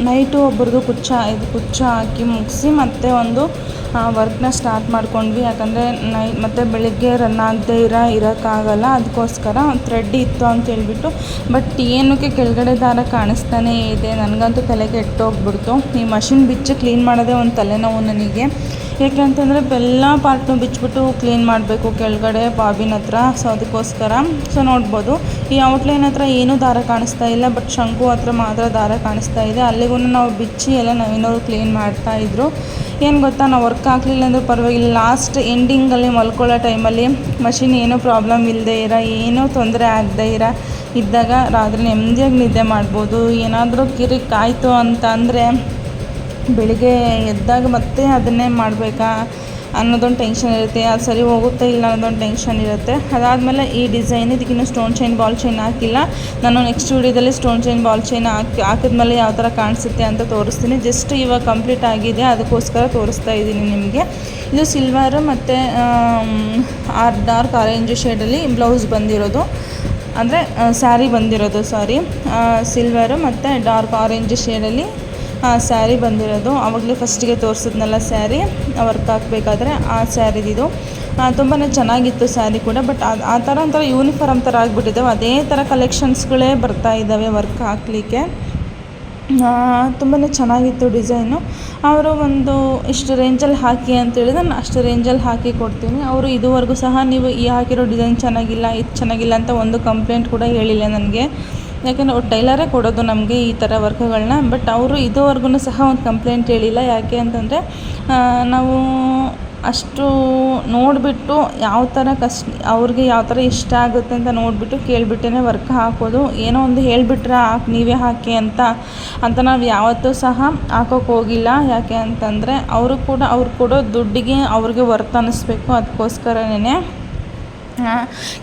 ನೈಟು ಒಬ್ಬರದು ಕುಚ್ಚ ಹಾಕಿ ಮುಗಿಸಿ ಮತ್ತೆ ಒಂದು ವರ್ಕ್ನ ಸ್ಟಾರ್ಟ್ ಮಾಡ್ಕೊಂಡ್ವಿ. ಯಾಕಂದರೆ ಮತ್ತೆ ಬೆಳಿಗ್ಗೆ ರನ್ ಆಗದೆ ಇರೋಕ್ಕಾಗಲ್ಲ, ಅದಕ್ಕೋಸ್ಕರ ಥ್ರೆಡ್ ಇತ್ತು ಅಂತ ಹೇಳ್ಬಿಟ್ಟು. ಬಟ್ ಏನಕ್ಕೆ ಕೆಳಗಡೆ ದಾರ ಕಾಣಿಸ್ತಾನೇ ಇದೆ, ನನಗಂತೂ ತಲೆ ಕೆಟ್ಟೋಗ್ಬಿಡ್ತು. ಈ ಮಷಿನ್ ಬಿಚ್ಚಿ ಕ್ಲೀನ್ ಮಾಡೋದೇ ಒಂದು ತಲೆನೋವು ನನಗೆ. ಯಾಕೆ ಅಂತಂದರೆ ಎಲ್ಲ ಪಾರ್ಟ್ನು ಬಿಚ್ಚಿಬಿಟ್ಟು ಕ್ಲೀನ್ ಮಾಡಬೇಕು ಕೆಳಗಡೆ ಬಾಬಿನ ಹತ್ರ. ಸೊ ಅದಕ್ಕೋಸ್ಕರ ನೋಡ್ಬೋದು ಈ ಔಟ್ಲೈನ್ ಹತ್ರ ಏನೂ ದಾರ ಕಾಣಿಸ್ತಾ ಇಲ್ಲ, ಬಟ್ ಶಂಕು ಹತ್ರ ಮಾತ್ರ ದಾರ ಕಾಣಿಸ್ತಾ ಇದೆ. ಅಲ್ಲಿಗೂ ನಾವು ಬಿಚ್ಚಿ ಎಲ್ಲ ನವೀನವರು ಕ್ಲೀನ್ ಮಾಡ್ತಾಯಿದ್ರು. ಏನು ಗೊತ್ತಾ, ನಾವು ವರ್ಕ್ ಹಾಕಲಿಲ್ಲ ಅಂದರೂ ಪರವಾಗಿಲ್ಲ, ಲಾಸ್ಟ್ ಎಂಡಿಂಗಲ್ಲಿ ಮಲ್ಕೊಳ್ಳೋ ಟೈಮಲ್ಲಿ ಮಷಿನ್ ಏನೂ ಪ್ರಾಬ್ಲಮ್ ಇಲ್ಲದೆ ಏನೂ ತೊಂದರೆ ಆಗದೆ ಇದ್ದಾಗ ರಾತ್ರಿ ನೆಮ್ಮದಿಯಾಗಿ ನಿದ್ದೆ ಮಾಡ್ಬೋದು. ಏನಾದರೂ ಕಿರಿಕ್ ಆಯಿತು ಅಂತ ಅಂದರೆ ಬೆಳಿಗ್ಗೆ ಎದ್ದಾಗ ಮತ್ತೆ ಅದನ್ನೇ ಮಾಡಬೇಕಾ ಅನ್ನೋದೊಂದು ಟೆನ್ಷನ್ ಇರುತ್ತೆ, ಅದು ಸರಿ ಹೋಗುತ್ತೆ ಇಲ್ಲ ಅನ್ನೋದೊಂದು ಟೆನ್ಷನ್ ಇರುತ್ತೆ. ಅದಾದಮೇಲೆ ಈ ಡಿಸೈನ್ ಇದಕ್ಕಿನ್ನೂ ಸ್ಟೋನ್ ಚೈನ್ ಬಾಲ್ ಚೈನ್ ಹಾಕಿಲ್ಲ. ನಾನು ನೆಕ್ಸ್ಟ್ ವೀಡಿಯೋದಲ್ಲಿ ಸ್ಟೋನ್ ಚೈನ್ ಬಾಲ್ ಚೈನ್ ಹಾಕಿದ್ಮೇಲೆ ಯಾವ ಥರ ಕಾಣಿಸುತ್ತೆ ಅಂತ ತೋರಿಸ್ತೀನಿ. ಜಸ್ಟ್ ಇವಾಗ ಕಂಪ್ಲೀಟ್ ಆಗಿದೆ, ಅದಕ್ಕೋಸ್ಕರ ತೋರಿಸ್ತಾ ಇದ್ದೀನಿ ನಿಮಗೆ. ಇದು ಸಿಲ್ವರು ಮತ್ತು ಡಾರ್ಕ್ ಆರೆಂಜ್ ಶೇಡಲ್ಲಿ ಬ್ಲೌಸ್ ಬಂದಿರೋದು, ಅಂದರೆ ಸ್ಯಾರಿ ಬಂದಿರೋದು, ಸಿಲ್ವರು ಮತ್ತು ಡಾರ್ಕ್ ಆರೆಂಜ್ ಶೇಡಲ್ಲಿ ಸ್ಯಾರಿ ಬಂದಿರೋದು. ಆವಾಗಲೇ ಫಸ್ಟಿಗೆ ತೋರಿಸಿದ್ನಲ್ಲ ಸ್ಯಾರಿ ವರ್ಕ್ ಹಾಕಬೇಕಾದ್ರೆ ಆ ಸ್ಯಾರಿದಿದು. ತುಂಬಾ ಚೆನ್ನಾಗಿತ್ತು ಸ್ಯಾರಿ ಕೂಡ. ಬಟ್ ಆ ಥರ ಒಂಥರ ಯೂನಿಫಾರ್ಮ್ ಥರ ಆಗಿಬಿಟ್ಟಿದ್ದಾವೆ, ಅದೇ ಥರ ಕಲೆಕ್ಷನ್ಸ್ಗಳೇ ಬರ್ತಾ ಇದ್ದಾವೆ ವರ್ಕ್ ಹಾಕಲಿಕ್ಕೆ. ತುಂಬಾ ಚೆನ್ನಾಗಿತ್ತು ಡಿಸೈನು. ಅವರು ಒಂದು ಇಷ್ಟು ರೇಂಜಲ್ಲಿ ಹಾಕಿ ಅಂತೇಳಿದ್ರೆ ನಾನು ಅಷ್ಟು ರೇಂಜಲ್ಲಿ ಹಾಕಿ ಕೊಡ್ತೀನಿ. ಅವರು ಇದುವರೆಗೂ ಸಹ ನೀವು ಈ ಹಾಕಿರೋ ಡಿಸೈನ್ ಚೆನ್ನಾಗಿಲ್ಲ, ಇದು ಚೆನ್ನಾಗಿಲ್ಲ ಅಂತ ಒಂದು ಕಂಪ್ಲೇಂಟ್ ಕೂಡ ಹೇಳಿಲ್ಲ ನನಗೆ. ಯಾಕೆಂದರೆ ಅವ್ರು ಟೈಲರೇ ಕೊಡೋದು ನಮಗೆ ಈ ಥರ ವರ್ಕ್ಗಳನ್ನ. ಬಟ್ ಅವರು ಇದುವರೆಗೂ ಸಹ ಒಂದು ಕಂಪ್ಲೇಂಟ್ ಹೇಳಿಲ್ಲ. ಯಾಕೆ ಅಂತಂದರೆ ನಾವು ಅಷ್ಟು ನೋಡಿಬಿಟ್ಟು ಯಾವ ಥರ ಅವ್ರಿಗೆ ಯಾವ ಥರ ಇಷ್ಟ ಆಗುತ್ತೆ ಅಂತ ನೋಡಿಬಿಟ್ಟು ಕೇಳಿಬಿಟ್ಟೇ ವರ್ಕ್ ಹಾಕೋದು. ಏನೋ ಒಂದು ಹೇಳಿಬಿಟ್ರೆ ನೀವೇ ಹಾಕಿ ಅಂತ ನಾವು ಯಾವತ್ತೂ ಸಹ ಹಾಕೋಕ್ಕೆ ಹೋಗಿಲ್ಲ. ಯಾಕೆ ಅಂತಂದರೆ ಅವ್ರು ಕೊಡೋ ದುಡ್ಡಿಗೆ ಅವ್ರಿಗೆ ವರ್ತ್ ಅನ್ನಿಸ್ಬೇಕು, ಅದಕ್ಕೋಸ್ಕರನೇ.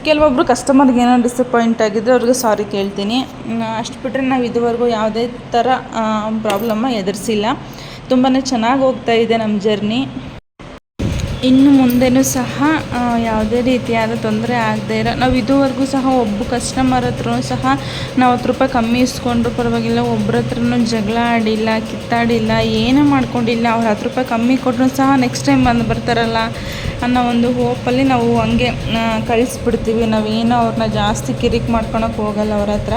ಕೆಲವೊಬ್ಬರು ಕಸ್ಟಮರ್ಗೆ ಏನೋ ಡಿಸಪಾಯಿಂಟ್ ಆಗಿದ್ದರೆ ಅವ್ರಿಗೆ ಸಾರಿ ಕೇಳ್ತೀನಿ. ಅಷ್ಟು ಬಿಟ್ಟರೆ ನಾವು ಇದುವರೆಗೂ ಯಾವುದೇ ಥರ ಪ್ರಾಬ್ಲಮ್ಮ ಎದುರಿಸಿಲ್ಲ. ತುಂಬಾ ಚೆನ್ನಾಗಿ ಹೋಗ್ತಾ ಇದೆ ನಮ್ಮ ಜರ್ನಿ. ಇನ್ನು ಮುಂದೆನೂ ಸಹ ಯಾವುದೇ ರೀತಿಯಾದ ತೊಂದರೆ ಆಗದೇ ನಾವು ಇದುವರೆಗೂ ಸಹ ಒಬ್ಬ ಕಸ್ಟಮರ್ ಹತ್ರನೂ ಸಹ ನಾವು 10 ರೂಪಾಯಿ ಕಮ್ಮಿ ಇಸ್ಕೊಂಡ್ರು ಪರವಾಗಿಲ್ಲ, ಒಬ್ಬರ ಹತ್ರನೂ ಜಗಳ ಆಡಿಲ್ಲ, ಕಿತ್ತಾಡಿಲ್ಲ, ಏನೂ ಮಾಡ್ಕೊಂಡಿಲ್ಲ. ಅವ್ರು 10 ರೂಪಾಯಿ ಕಮ್ಮಿ ಕೊಟ್ಟರು ಸಹ ನೆಕ್ಸ್ಟ್ ಟೈಮ್ ಬರ್ತಾರಲ್ಲ ಅನ್ನೋ ಒಂದು ಹೋಪಲ್ಲಿ ನಾವು ಹಂಗೆ ಕಳಿಸ್ಬಿಡ್ತೀವಿ. ನಾವೇನೋ ಅವ್ರನ್ನ ಜಾಸ್ತಿ ಕಿರಿಕ್ ಮಾಡ್ಕೊಳಕ್ಕೆ ಹೋಗಲ್ಲ ಅವ್ರ ಹತ್ರ.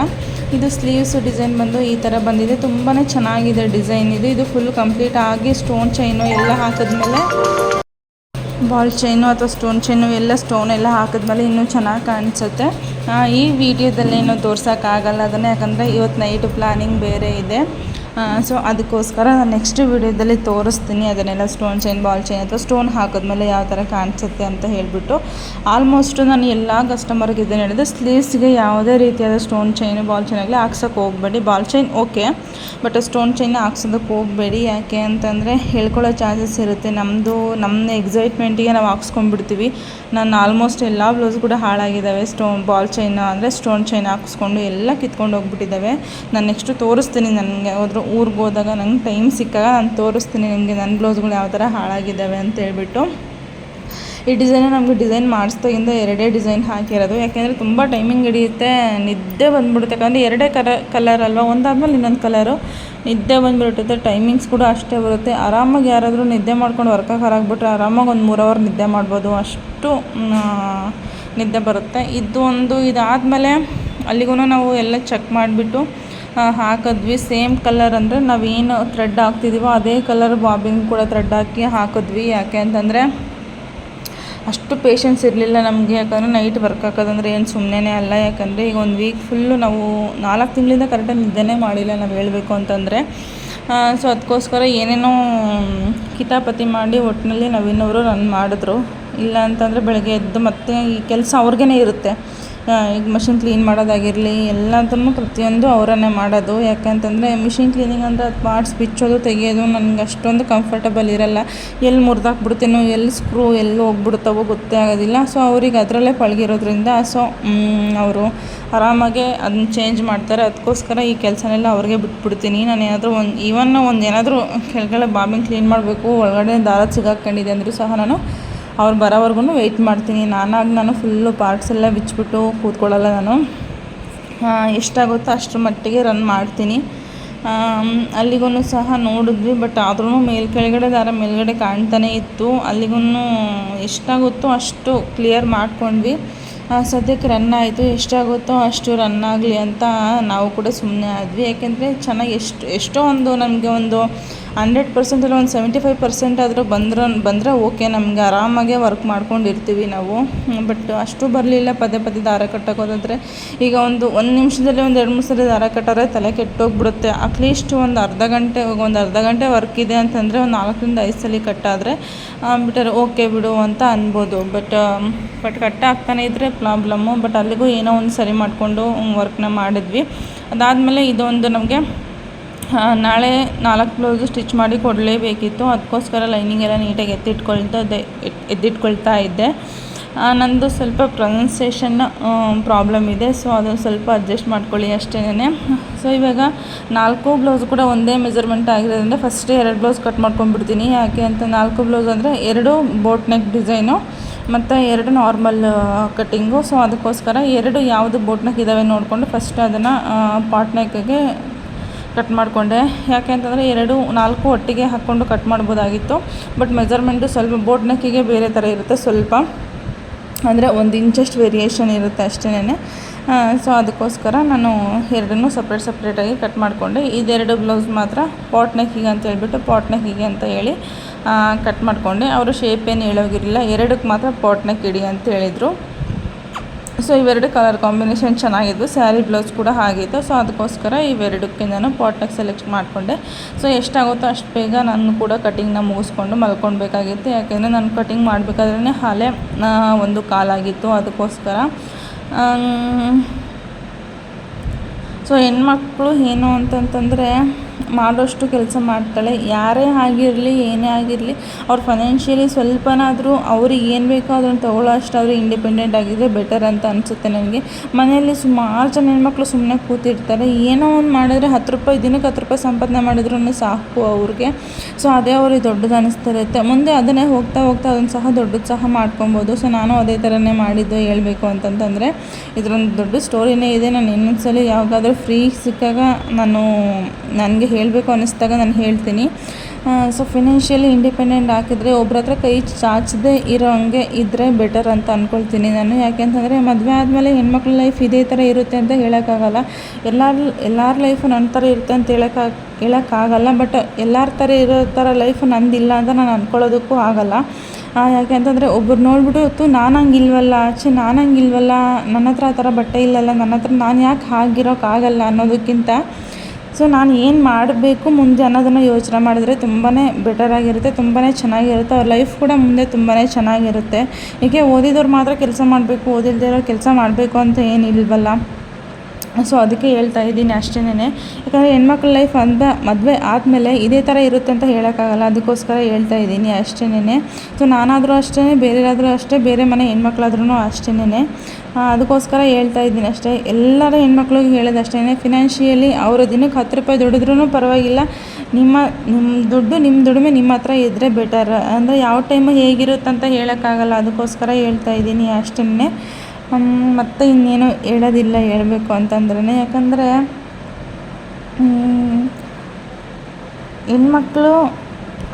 ಇದು ಸ್ಲೀವ್ಸ್ ಡಿಸೈನ್ ಬಂದು ಈ ಥರ ಬಂದಿದೆ, ತುಂಬಾ ಚೆನ್ನಾಗಿದೆ ಡಿಸೈನ್ ಇದು ಫುಲ್ ಕಂಪ್ಲೀಟ್ ಆಗಿ ಸ್ಟೋನ್ ಚೈನು ಎಲ್ಲ ಹಾಕಿದ್ಮೇಲೆ, ಬಾಲ್ ಚೈನು ಅಥವಾ ಸ್ಟೋನ್ ಚೈನು ಎಲ್ಲ ಸ್ಟೋನ್ ಎಲ್ಲ ಹಾಕಿದ್ಮೇಲೆ ಇನ್ನೂ ಚೆನ್ನಾಗಿ ಕಾಣಿಸುತ್ತೆ. ಈ ವಿಡಿಯೋದಲ್ಲೇನು ತೋರ್ಸೋಕ್ಕಾಗಲ್ಲ ಅದನ್ನು, ಯಾಕಂದರೆ ಇವತ್ತು ನೈಟ್ ಪ್ಲಾನಿಂಗ್ ಬೇರೆ ಇದೆ. ಸೊ ಅದಕ್ಕೋಸ್ಕರ ನಾನು ನೆಕ್ಸ್ಟ್ ವಿಡಿಯೋದಲ್ಲಿ ತೋರಿಸ್ತೀನಿ ಅದನ್ನೆಲ್ಲ, ಸ್ಟೋನ್ ಚೈನ್ ಬಾಲ್ ಚೈನ್ ಅಥವಾ ಸ್ಟೋನ್ ಹಾಕಿದ್ಮೇಲೆ ಯಾವ ಥರ ಕಾಣಿಸುತ್ತೆ ಅಂತ ಹೇಳಿಬಿಟ್ಟು. ಆಲ್ಮೋಸ್ಟು ನಾನು ಎಲ್ಲ ಕಸ್ಟಮರ್ಗೆ ಇದನ್ನು ಹೇಳಿದೆ, ಸ್ಲೀವ್ಸ್ಗೆ ಯಾವುದೇ ರೀತಿಯಾದ ಸ್ಟೋನ್ ಚೈನು ಬಾಲ್ ಚೈನ್ ಆಗಲಿ ಹಾಕ್ಸೋಕ್ಕೆ ಹೋಗಬೇಡಿ. Ball chain okay, but stone chain ಹಾಕ್ಸೋದಕ್ಕೆ ಹೋಗಬೇಡಿ. ಯಾಕೆ ಅಂತಂದರೆ ಹೇಳ್ಕೊಳ್ಳೋ ಚಾನ್ಸಸ್ ಇರುತ್ತೆ. ನಮ್ಮ ಎಕ್ಸೈಟ್ಮೆಂಟಿಗೆ ನಾವು ಹಾಕ್ಸ್ಕೊಂಡ್ಬಿಡ್ತೀವಿ. ನಾನು ಆಲ್ಮೋಸ್ಟ್ ಎಲ್ಲ ಬ್ಲೌಸ್ ಕೂಡ ಹಾಳಾಗಿದ್ದಾವೆ. ಬಾಲ್ ಚೈನ್ ಅಂದರೆ ಸ್ಟೋನ್ ಚೈನ್ ಹಾಕ್ಸ್ಕೊಂಡು ಎಲ್ಲ ಕಿತ್ಕೊಂಡು ಹೋಗ್ಬಿಟ್ಟಿದ್ದಾವೆ. ನಾನು ನೆಕ್ಸ್ಟು ತೋರಿಸ್ತೀನಿ, ನನಗೆ ಊರಿಗೆ ಹೋದಾಗ ನಂಗೆ ಟೈಮ್ ಸಿಕ್ಕಾಗ ನಾನು ತೋರಿಸ್ತೀನಿ ನಿಮಗೆ ನನ್ನ ಬ್ಲೌಸ್ಗಳು ಯಾವ ಥರ ಹಾಳಾಗಿದ್ದಾವೆ ಅಂತ ಹೇಳ್ಬಿಟ್ಟು. ಈ ಡಿಸೈನು ನಮಗೆ ಡಿಸೈನ್ ಮಾಡಿಸ್ದಾಗಿಂದ 2 ಡಿಸೈನ್ ಹಾಕಿರೋದು. ಯಾಕೆಂದರೆ ತುಂಬ ಟೈಮಿಂಗ್ ಹಿಡಿಯುತ್ತೆ, ನಿದ್ದೆ ಬಂದುಬಿಡುತ್ತೆ. ಯಾಕಂದರೆ 2 ಕಲರ್ ಅಲ್ವಾ, ಒಂದಾದ್ಮೇಲೆ ಇನ್ನೊಂದು ಕಲರು, ನಿದ್ದೆ ಬಂದುಬಿಡುತ್ತೆ. ಟೈಮಿಂಗ್ಸ್ ಕೂಡ ಅಷ್ಟೇ ಬರುತ್ತೆ. ಆರಾಮಾಗಿ ಯಾರಾದರೂ ನಿದ್ದೆ ಮಾಡ್ಕೊಂಡು ವರ್ಕಾಗಿ ಹೊರಗ್ಬಿಟ್ರೆ ಆರಾಮಾಗಿ ಒಂದು 3 ಅವರ್ ನಿದ್ದೆ ಮಾಡ್ಬೋದು, ಅಷ್ಟು ನಿದ್ದೆ ಬರುತ್ತೆ. ಇದಾದಮೇಲೆ ಅಲ್ಲಿಗೂ ನಾವು ಎಲ್ಲ ಚೆಕ್ ಮಾಡಿಬಿಟ್ಟು ಹಾಕಿದ್ವಿ. ಸೇಮ್ ಕಲರ್ ಅಂದರೆ ನಾವೇನು ಥ್ರೆಡ್ ಹಾಕ್ತಿದ್ದೀವೋ ಅದೇ ಕಲರ್ ಬಾಬಿನ್ ಕೂಡ ಥ್ರೆಡ್ ಹಾಕಿದ್ವಿ. ಯಾಕೆ ಅಂತಂದರೆ ಅಷ್ಟು ಪೇಷನ್ಸ್ ಇರಲಿಲ್ಲ ನಮಗೆ. ಯಾಕಂದರೆ ನೈಟ್ ವರ್ಕ್ ಹಾಕೋದಂದರೆ ಏನು ಸುಮ್ಮನೆ ಅಲ್ಲ. ಯಾಕಂದರೆ ಈಗ 1 ವೀಕ್ ಫುಲ್ಲು ನಾವು 4 ತಿಂಗಳಿಂದ ಕರೆಕ್ಟಾಗಿ ನಿದ್ದೆನೇ ಮಾಡಿಲ್ಲ ನಾವು ಹೇಳಬೇಕು ಅಂತಂದರೆ. ಸೊ ಅದಕ್ಕೋಸ್ಕರ ಏನೇನೋ ಕಿತಾಪತಿ ಮಾಡಿ ಒಟ್ಟಿನಲ್ಲಿ ನವೀನವರು ರನ್ ಮಾಡಿದ್ರು. ಇಲ್ಲ ಅಂತಂದರೆ ಬೆಳಗ್ಗೆ ಎದ್ದು ಮತ್ತೆ ಈ ಕೆಲಸ ಅವ್ರಿಗೇ ಇರುತ್ತೆ. ಈಗ ಮಷಿನ್ ಕ್ಲೀನ್ ಮಾಡೋದಾಗಿರಲಿ ಎಲ್ಲದನ್ನು ಪ್ರತಿಯೊಂದು ಅವರನ್ನೇ ಮಾಡೋದು. ಯಾಕಂತಂದರೆ ಮಿಷಿನ್ ಕ್ಲೀನಿಂಗ್ ಅಂದರೆ ಅದು ಪಾರ್ಟ್ಸ್ ಬಿಚ್ಚೋದು ತೆಗೆಯೋದು ನನಗೆ ಅಷ್ಟೊಂದು ಕಂಫರ್ಟಬಲ್ ಇರೋಲ್ಲ. ಎಲ್ಲಿ ಮುರಿದಾಕ್ಬಿಡ್ತೀನೋ, ಎಲ್ಲಿ ಸ್ಕ್ರೂ ಎಲ್ಲಿ ಹೋಗ್ಬಿಡ್ತಾವೋ ಗೊತ್ತೇ ಆಗೋದಿಲ್ಲ. ಸೊ ಅವ್ರಿಗೆ ಅದರಲ್ಲೇ ಪಳಗಿರೋದ್ರಿಂದ ಸೊ ಅವರು ಆರಾಮಾಗೆ ಅದನ್ನ ಚೇಂಜ್ ಮಾಡ್ತಾರೆ. ಅದಕ್ಕೋಸ್ಕರ ಈ ಕೆಲಸನೆಲ್ಲ ಅವ್ರಿಗೆ ಬಿಟ್ಬಿಡ್ತೀನಿ. ನಾನು ಏನಾದರೂ ಒಂದು ಏನಾದರೂ ಕೆಳಗಡೆ ಬಾಬಿನ್ ಕ್ಲೀನ್ ಮಾಡಬೇಕು, ಒಳಗಡೆ ದಾರ ಸಿಗಾಕೊಂಡಿದೆ ಅಂದರೂ ಸಹ ನಾನು ಅವ್ರು ಬರೋವರೆಗೂ ವೆಯ್ಟ್ ಮಾಡ್ತೀನಿ. ನಾನು ಫುಲ್ಲು ಪಾರ್ಟ್ಸ್ ಎಲ್ಲ ಬಿಚ್ಚಿಬಿಟ್ಟು ಕೂತ್ಕೊಳ್ಳಲ್ಲ. ನಾನು ಎಷ್ಟಾಗುತ್ತೋ ಅಷ್ಟರ ಮಟ್ಟಿಗೆ ರನ್ ಮಾಡ್ತೀನಿ. ಅಲ್ಲಿಗೂ ಸಹ ನೋಡಿದ್ವಿ, ಬಟ್ ಆದ್ರೂ ಕೆಳಗಡೆ ದಾರ ಮೇಲ್ಗಡೆ ಕಾಣ್ತಾನೆ ಇತ್ತು. ಅಲ್ಲಿಗೂ ಎಷ್ಟಾಗುತ್ತೋ ಅಷ್ಟು ಕ್ಲಿಯರ್ ಮಾಡ್ಕೊಂಡ್ವಿ. ಸದ್ಯಕ್ಕೆ ರನ್ ಆಯಿತು. ಎಷ್ಟಾಗುತ್ತೋ ಅಷ್ಟು ರನ್ ಆಗಲಿ ಅಂತ ನಾವು ಕೂಡ ಸುಮ್ಮನೆ ಆದ್ವಿ. ಯಾಕೆಂದರೆ ಚೆನ್ನಾಗಿ ಎಷ್ಟೋ ನಮಗೆ 100% ಅಲ್ಲ, 75% ಆದರೂ ಬಂದರೆ ಓಕೆ, ನಮಗೆ ಆರಾಮಾಗೆ ವರ್ಕ್ ಮಾಡ್ಕೊಂಡಿರ್ತೀವಿ ನಾವು. ಬಟ್ ಅಷ್ಟು ಬರಲಿಲ್ಲ. ಪದೇ ದಾರ ಕಟ್ಟೋಕೋದಾದರೆ ಈಗ ಒಂದು ನಿಮಿಷದಲ್ಲಿ 2-3 ಸಲ ದಾರ ಕಟ್ಟೋರೆ ತಲೆ ಕೆಟ್ಟೋಗ್ಬಿಡುತ್ತೆ. ಅಟ್ಲೀಸ್ಟ್ ಒಂದು ಅರ್ಧ ಗಂಟೆ ವರ್ಕ್ ಇದೆ ಅಂತಂದರೆ ಒಂದು 4-5 ಸಲ ಕಟ್ಟಾದರೆ ಬಿಟ್ಟರೆ ಓಕೆ ಬಿಡು ಅಂತ ಅನ್ಬೋದು. ಬಟ್ ಕಟ್ಟಾಗ್ತಾನೆ ಇದ್ದರೆ ಪ್ರಾಬ್ಲಮ್ಮು. ಬಟ್ ಅಲ್ಲಿಗೂ ಏನೋ ಒಂದು ಸರಿ ಮಾಡಿಕೊಂಡು ವರ್ಕ್ನ ಮಾಡಿದ್ವಿ. ಅದಾದಮೇಲೆ ಇದೊಂದು ನಮಗೆ ನಾಳೆ 4 ಬ್ಲೌಸು ಸ್ಟಿಚ್ ಮಾಡಿ ಕೊಡಲೇಬೇಕಿತ್ತು. ಅದಕ್ಕೋಸ್ಕರ ಲೈನಿಂಗ್ ಎಲ್ಲ ನೀಟಾಗಿ ಎತ್ತಿಟ್ಕೊಳ್ತಾ ಇದ್ದೆ. ನಂದು ಸ್ವಲ್ಪ ಪ್ರೊನೌನ್ಸಿಯೇಷನ್ ಪ್ರಾಬ್ಲಮ್ ಇದೆ. ಸೊ ಅದನ್ನು ಸ್ವಲ್ಪ ಅಡ್ಜಸ್ಟ್ ಮಾಡ್ಕೊಳ್ಳಿ ಅಷ್ಟೇ. ಸೊ ಇವಾಗ 4 ಬ್ಲೌಸ್ ಕೂಡ ಒಂದೇ ಮೆಜರ್ಮೆಂಟ್ ಆಗಿರೋದ್ರಿಂದ ಫಸ್ಟೇ 2 ಬ್ಲೌಸ್ ಕಟ್ ಮಾಡ್ಕೊಂಡ್ಬಿಡ್ತೀನಿ. ಯಾಕೆ ಅಂತ 4 ಬ್ಲೌಸ್ ಅಂದರೆ 2 ಬೋಟ್ ನೆಕ್ ಡಿಸೈನು ಮತ್ತು 2 ನಾರ್ಮಲ್ ಕಟ್ಟಿಂಗು. ಸೊ ಅದಕ್ಕೋಸ್ಕರ 2 ಯಾವುದು ಬೋಟ್ ನೆಕ್ ಇದ್ದಾವೆ ನೋಡಿಕೊಂಡು ಫಸ್ಟ್ ಅದನ್ನು ಪಾಟ್ ನೆಕ್ಗೆ ಕಟ್ ಮಾಡಿಕೊಂಡೆ. ಯಾಕೆ ಅಂತಂದರೆ 4 ಒಟ್ಟಿಗೆ ಹಾಕ್ಕೊಂಡು ಕಟ್ ಮಾಡ್ಬೋದಾಗಿತ್ತು. ಬಟ್ ಮೆಜರ್ಮೆಂಟು ಸ್ವಲ್ಪ ಬೋಟ್ ನೆಕ್ಕಿಗೆ ಬೇರೆ ಥರ ಇರುತ್ತೆ, ಸ್ವಲ್ಪ ಅಂದರೆ 1 ಇಂಚಷ್ಟು ವೇರಿಯೇಷನ್ ಇರುತ್ತೆ ಅಷ್ಟೇ. ಸೊ ಅದಕ್ಕೋಸ್ಕರ ನಾನು 2 ಸಪ್ರೇಟಾಗಿ ಕಟ್ ಮಾಡಿಕೊಂಡೆ. ಇದೆರಡು ಬ್ಲೌಸ್ ಮಾತ್ರ ಪಾಟ್ ನೆಕ್ಕಿಗೆ ಅಂತ ಹೇಳ್ಬಿಟ್ಟು ಪಾಟ್ ನೆಕ್ಕಿಗೆ ಅಂತ ಹೇಳಿ ಕಟ್ ಮಾಡಿಕೊಂಡೆ. ಅವರು ಶೇಪ್ ಏನು ಹೇಳೋಗಿರಲಿಲ್ಲ, 2ಕ್ಕೆ ಮಾತ್ರ ಪಾಟ್ ನೆಕ್ ಇಡಿ ಅಂತ ಹೇಳಿದರು. ಸೊ ಇವೆರಡು ಕಲರ್ ಕಾಂಬಿನೇಷನ್ ಚೆನ್ನಾಗಿದ್ವು. ಸ್ಯಾರಿ ಬ್ಲೌಸ್ ಕೂಡ ಆಗಿತ್ತು. ಸೊ ಅದಕ್ಕೋಸ್ಕರ ಇವೆರಡಕ್ಕೆ ನಾನು ಪಾಟ್ ನೆಕ್ ಸೆಲೆಕ್ಟ್ ಮಾಡಿಕೊಂಡೆ. ಸೊ ಎಷ್ಟಾಗುತ್ತೋ ಅಷ್ಟು ಬೇಗ ನಾನು ಕೂಡ ಕಟಿಂಗ್ನ ಮುಗಿಸ್ಕೊಂಡು ಮಲ್ಕೊಳ್ಬೇಕಾಗಿತ್ತು. ಯಾಕೆಂದರೆ ನಾನು ಕಟಿಂಗ್ ಮಾಡಬೇಕಾದ್ರೇ ಹಾಲೆ 1 ಕಾಲಾಗಿತ್ತು. ಅದಕ್ಕೋಸ್ಕರ ಸೊ ಹೆಣ್ಮಕ್ಳು ಏನು ಅಂತಂತಂದರೆ ಮಾಡೋಷ್ಟು ಕೆಲಸ ಮಾಡ್ತಾಳೆ. ಯಾರೇ ಆಗಿರಲಿ ಏನೇ ಆಗಿರಲಿ ಅವ್ರು ಫೈನಾನ್ಷಿಯಲಿ ಸ್ವಲ್ಪನಾದರೂ ಅವ್ರಿಗೆ ಏನು ಬೇಕೋ ಅದನ್ನು ತೊಗೊಳ್ಳೋ ಅಷ್ಟಾದರೂ ಇಂಡಿಪೆಂಡೆಂಟ್ ಆಗಿದ್ದರೆ ಬೆಟರ್ ಅಂತ ಅನಿಸುತ್ತೆ ನನಗೆ. ಮನೆಯಲ್ಲಿ ಸುಮಾರು ಜನ ಹೆಣ್ಮಕ್ಳು ಸುಮ್ಮನೆ ಕೂತಿರ್ತಾರೆ. ಏನೋ ಒಂದು ಮಾಡಿದ್ರೆ 10 ರೂಪಾಯಿ ದಿನಕ್ಕೆ 10 ರೂಪಾಯಿ ಸಂಪಾದನೆ ಮಾಡಿದ್ರೂ ಸಾಕು ಅವ್ರಿಗೆ. ಸೊ ಅದೇ ಅವ್ರಿಗೆ ದೊಡ್ಡದು ಅನ್ನಿಸ್ತಿರುತ್ತೆ. ಮುಂದೆ ಅದನ್ನೇ ಹೋಗ್ತಾ ಅದನ್ನು ಸಹ ದೊಡ್ಡದು ಸಹ ಮಾಡ್ಕೊಬೋದು. ಸೊ ನಾನು ಅದೇ ಥರನೇ ಮಾಡಿದ್ದು ಹೇಳಬೇಕು ಅಂತಂತಂದರೆ. ಇದರೊಂದು ದೊಡ್ಡ ಸ್ಟೋರಿನೇ ಇದೆ. ನಾನು ಇನ್ನೊಂದ್ಸಲ ಯಾವಾಗಾದರೂ ಫ್ರೀ ಸಿಕ್ಕಾಗ ನನಗೆ ಹೇಳಬೇಕು ಅನ್ನಿಸ್ದಾಗ ನಾನು ಹೇಳ್ತೀನಿ. ಸೊ ಫಿನಾನ್ಷಿಯಲಿ ಇಂಡಿಪೆಂಡೆಂಟ್ ಹಾಕಿದರೆ ಒಬ್ರ ಹತ್ರ ಕೈ ಚಾಚದೇ ಇರೋ ಹಂಗೆ ಇದ್ದರೆ ಬೆಟರ್ ಅಂತ ಅಂದ್ಕೊಳ್ತೀನಿ ನಾನು. ಯಾಕೆಂತಂದರೆ ಮದುವೆ ಆದಮೇಲೆ ಹೆಣ್ಮಕ್ಳ ಲೈಫ್ ಇದೇ ಥರ ಇರುತ್ತೆ ಅಂತ ಹೇಳೋಕ್ಕಾಗಲ್ಲ. ಎಲ್ಲರ ಲೈಫು ನನ್ನ ಥರ ಇರುತ್ತೆ ಅಂತ ಹೇಳೋಕ್ಕಾಗಲ್ಲ. ಬಟ್ ಎಲ್ಲರ ಥರ ಇರೋ ಥರ ಲೈಫು ನಂದಿಲ್ಲ ಅಂತ ನಾನು ಅಂದ್ಕೊಳ್ಳೋದಕ್ಕೂ ಆಗಲ್ಲ. ಯಾಕೆ ಅಂತಂದರೆ ಒಬ್ಬರು ನೋಡಿಬಿಟ್ಟು ಇವತ್ತು ನಾನು ಹಂಗಿಲ್ವಲ್ಲ, ನಾನು ಹಂಗಿಲ್ವಲ್ಲ, ನನ್ನ ಹತ್ರ ಆ ಥರ ಬಟ್ಟೆ ಇಲ್ಲಲ್ಲ, ನನ್ನ ಹತ್ರ ನಾನು ಯಾಕೆ ಹಾಗಿರೋಕ್ಕಾಗಲ್ಲ ಅನ್ನೋದಕ್ಕಿಂತ ಸೊ ನಾನು ಏನು ಮಾಡಬೇಕು ಮುಂದೆ ಅನ್ನೋದನ್ನು ಯೋಚನೆ ಮಾಡಿದರೆ ತುಂಬಾ ಬೆಟರಾಗಿರುತ್ತೆ, ತುಂಬಾ ಚೆನ್ನಾಗಿರುತ್ತೆ. ಅವ್ರ ಲೈಫ್ ಕೂಡ ಮುಂದೆ ತುಂಬಾ ಚೆನ್ನಾಗಿರುತ್ತೆ. ಏಕೆ ಓದಿದವ್ರು ಮಾತ್ರ ಕೆಲಸ ಮಾಡಬೇಕು, ಓದಿಲ್ಲದೆ ಇರೋ ಕೆಲಸ ಮಾಡಬೇಕು ಅಂತ ಏನಿಲ್ವಲ್ಲ. ಸೊ ಅದಕ್ಕೆ ಹೇಳ್ತಾ ಇದ್ದೀನಿ ಅಷ್ಟೇನೆ. ಯಾಕಂದರೆ ಹೆಣ್ಮಕ್ಳ ಲೈಫ್ ಮದುವೆ ಆದಮೇಲೆ ಇದೇ ಥರ ಇರುತ್ತೆ ಅಂತ ಹೇಳೋಕ್ಕಾಗಲ್ಲ. ಅದಕ್ಕೋಸ್ಕರ ಹೇಳ್ತಾ ಇದ್ದೀನಿ ಅಷ್ಟೇನೆ. ಸೊ ನಾನಾದರೂ ಅಷ್ಟೇ, ಬೇರೆಯಾದರೂ ಅಷ್ಟೇ, ಬೇರೆ ಮನೆ ಹೆಣ್ಮಕ್ಳಾದ್ರೂ ಅಷ್ಟೇನೆ. ಅದಕ್ಕೋಸ್ಕರ ಹೇಳ್ತಾ ಇದ್ದೀನಿ ಅಷ್ಟೇ. ಎಲ್ಲರ ಹೆಣ್ಮಕ್ಳಿಗೆ ಹೇಳೋದು ಅಷ್ಟೇ, ಫಿನಾನ್ಷಿಯಲಿ ಅವರು ದಿನಕ್ಕೆ 10 ರೂಪಾಯಿ ದುಡಿದ್ರೂ ಪರವಾಗಿಲ್ಲ, ನಿಮ್ಮ ದುಡಿಮೆ ನಿಮ್ಮ ಹತ್ರ ಇದ್ದರೆ ಬೆಟರ್. ಅಂದರೆ ಯಾವ ಟೈಮು ಹೇಗಿರುತ್ತಂತ ಹೇಳೋಕ್ಕಾಗಲ್ಲ. ಅದಕ್ಕೋಸ್ಕರ ಹೇಳ್ತಾ ಇದ್ದೀನಿ ಅಷ್ಟೇ. ಮತ್ತು ಇನ್ನೇನು ಹೇಳೋದಿಲ್ಲ ಹೇಳಬೇಕು ಅಂತಂದ್ರೆ. ಯಾಕಂದರೆ ಹೆಣ್ಮಕ್ಳು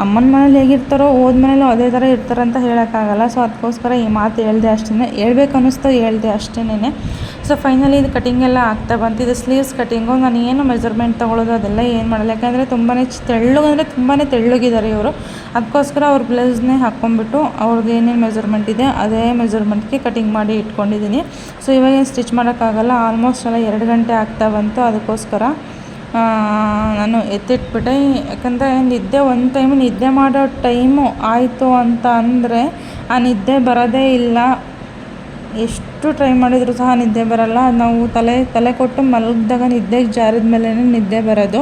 ಅಮ್ಮನ ಮನೇಲಿ ಹೇಗಿರ್ತಾರೋ ಹೋದ್ಮೇಲೂ ಅದೇ ಥರ ಇರ್ತಾರಂತ ಹೇಳೋಕ್ಕಾಗಲ್ಲ. ಸೊ ಅದಕ್ಕೋಸ್ಕರ ಈ ಮಾತು ಹೇಳಿದೆ ಅಷ್ಟೇ. ಹೇಳ್ಬೇಕು ಅನ್ನಿಸ್ತು ಹೇಳಿದೆ ಅಷ್ಟೇನೆ. ಸೊ ಫೈನಲಿ ಇದು ಕಟಿಂಗ್ ಎಲ್ಲ ಆಗ್ತಾ ಬಂತು. ಇದು ಸ್ಲೀವ್ಸ್ ಕಟಿಂಗು. ನಾನು ಏನು ಮೆಜರ್ಮೆಂಟ್ ತೊಗೊಳ್ಳೋದು ಅದೆಲ್ಲ ಏನು ಮಾಡಲ್ಲ. ಯಾಕಂದರೆ ತುಂಬಾ ತೆಳ್ಳಗಿದ್ದಾರೆ ಇವರು. ಅದಕ್ಕೋಸ್ಕರ ಅವ್ರ ಬ್ಲೌಸ್ನೇ ಹಾಕ್ಕೊಂಡ್ಬಿಟ್ಟು ಅವ್ರಿಗೆ ಏನೇನು ಮೆಜರ್ಮೆಂಟ್ ಇದೆ ಅದೇ ಮೆಜರ್ಮೆಂಟ್ಗೆ ಕಟಿಂಗ್ ಮಾಡಿ ಇಟ್ಕೊಂಡಿದ್ದೀನಿ. ಸೊ ಇವಾಗ ಏನು ಸ್ಟಿಚ್ ಮಾಡೋಕ್ಕಾಗಲ್ಲ. ಆಲ್ಮೋಸ್ಟ್ ಎಲ್ಲ 2 ಗಂಟೆ ಆಗ್ತಾ ಬಂತು. ಅದಕ್ಕೋಸ್ಕರ ನಾನು ಎತ್ತಿಟ್ಬಿಟ್ಟೆ. ಯಾಕಂದರೆ ಒಂದು ಟೈಮು ನಿದ್ದೆ ಮಾಡೋ ಟೈಮು ಆಯಿತು ಅಂತ ಅಂದರೆ ಆ ನಿದ್ದೆ ಬರೋದೇ ಇಲ್ಲ. ಎಷ್ಟು ಟ್ರೈ ಮಾಡಿದರೂ ಸಹ ನಿದ್ದೆ ಬರೋಲ್ಲ. ನಾವು ತಲೆ ಕೊಟ್ಟು ಮಲಗಿದಾಗ ನಿದ್ದೆಗೆ ಜಾರಿದ ಮೇಲೇ ನಿದ್ದೆ ಬರೋದು.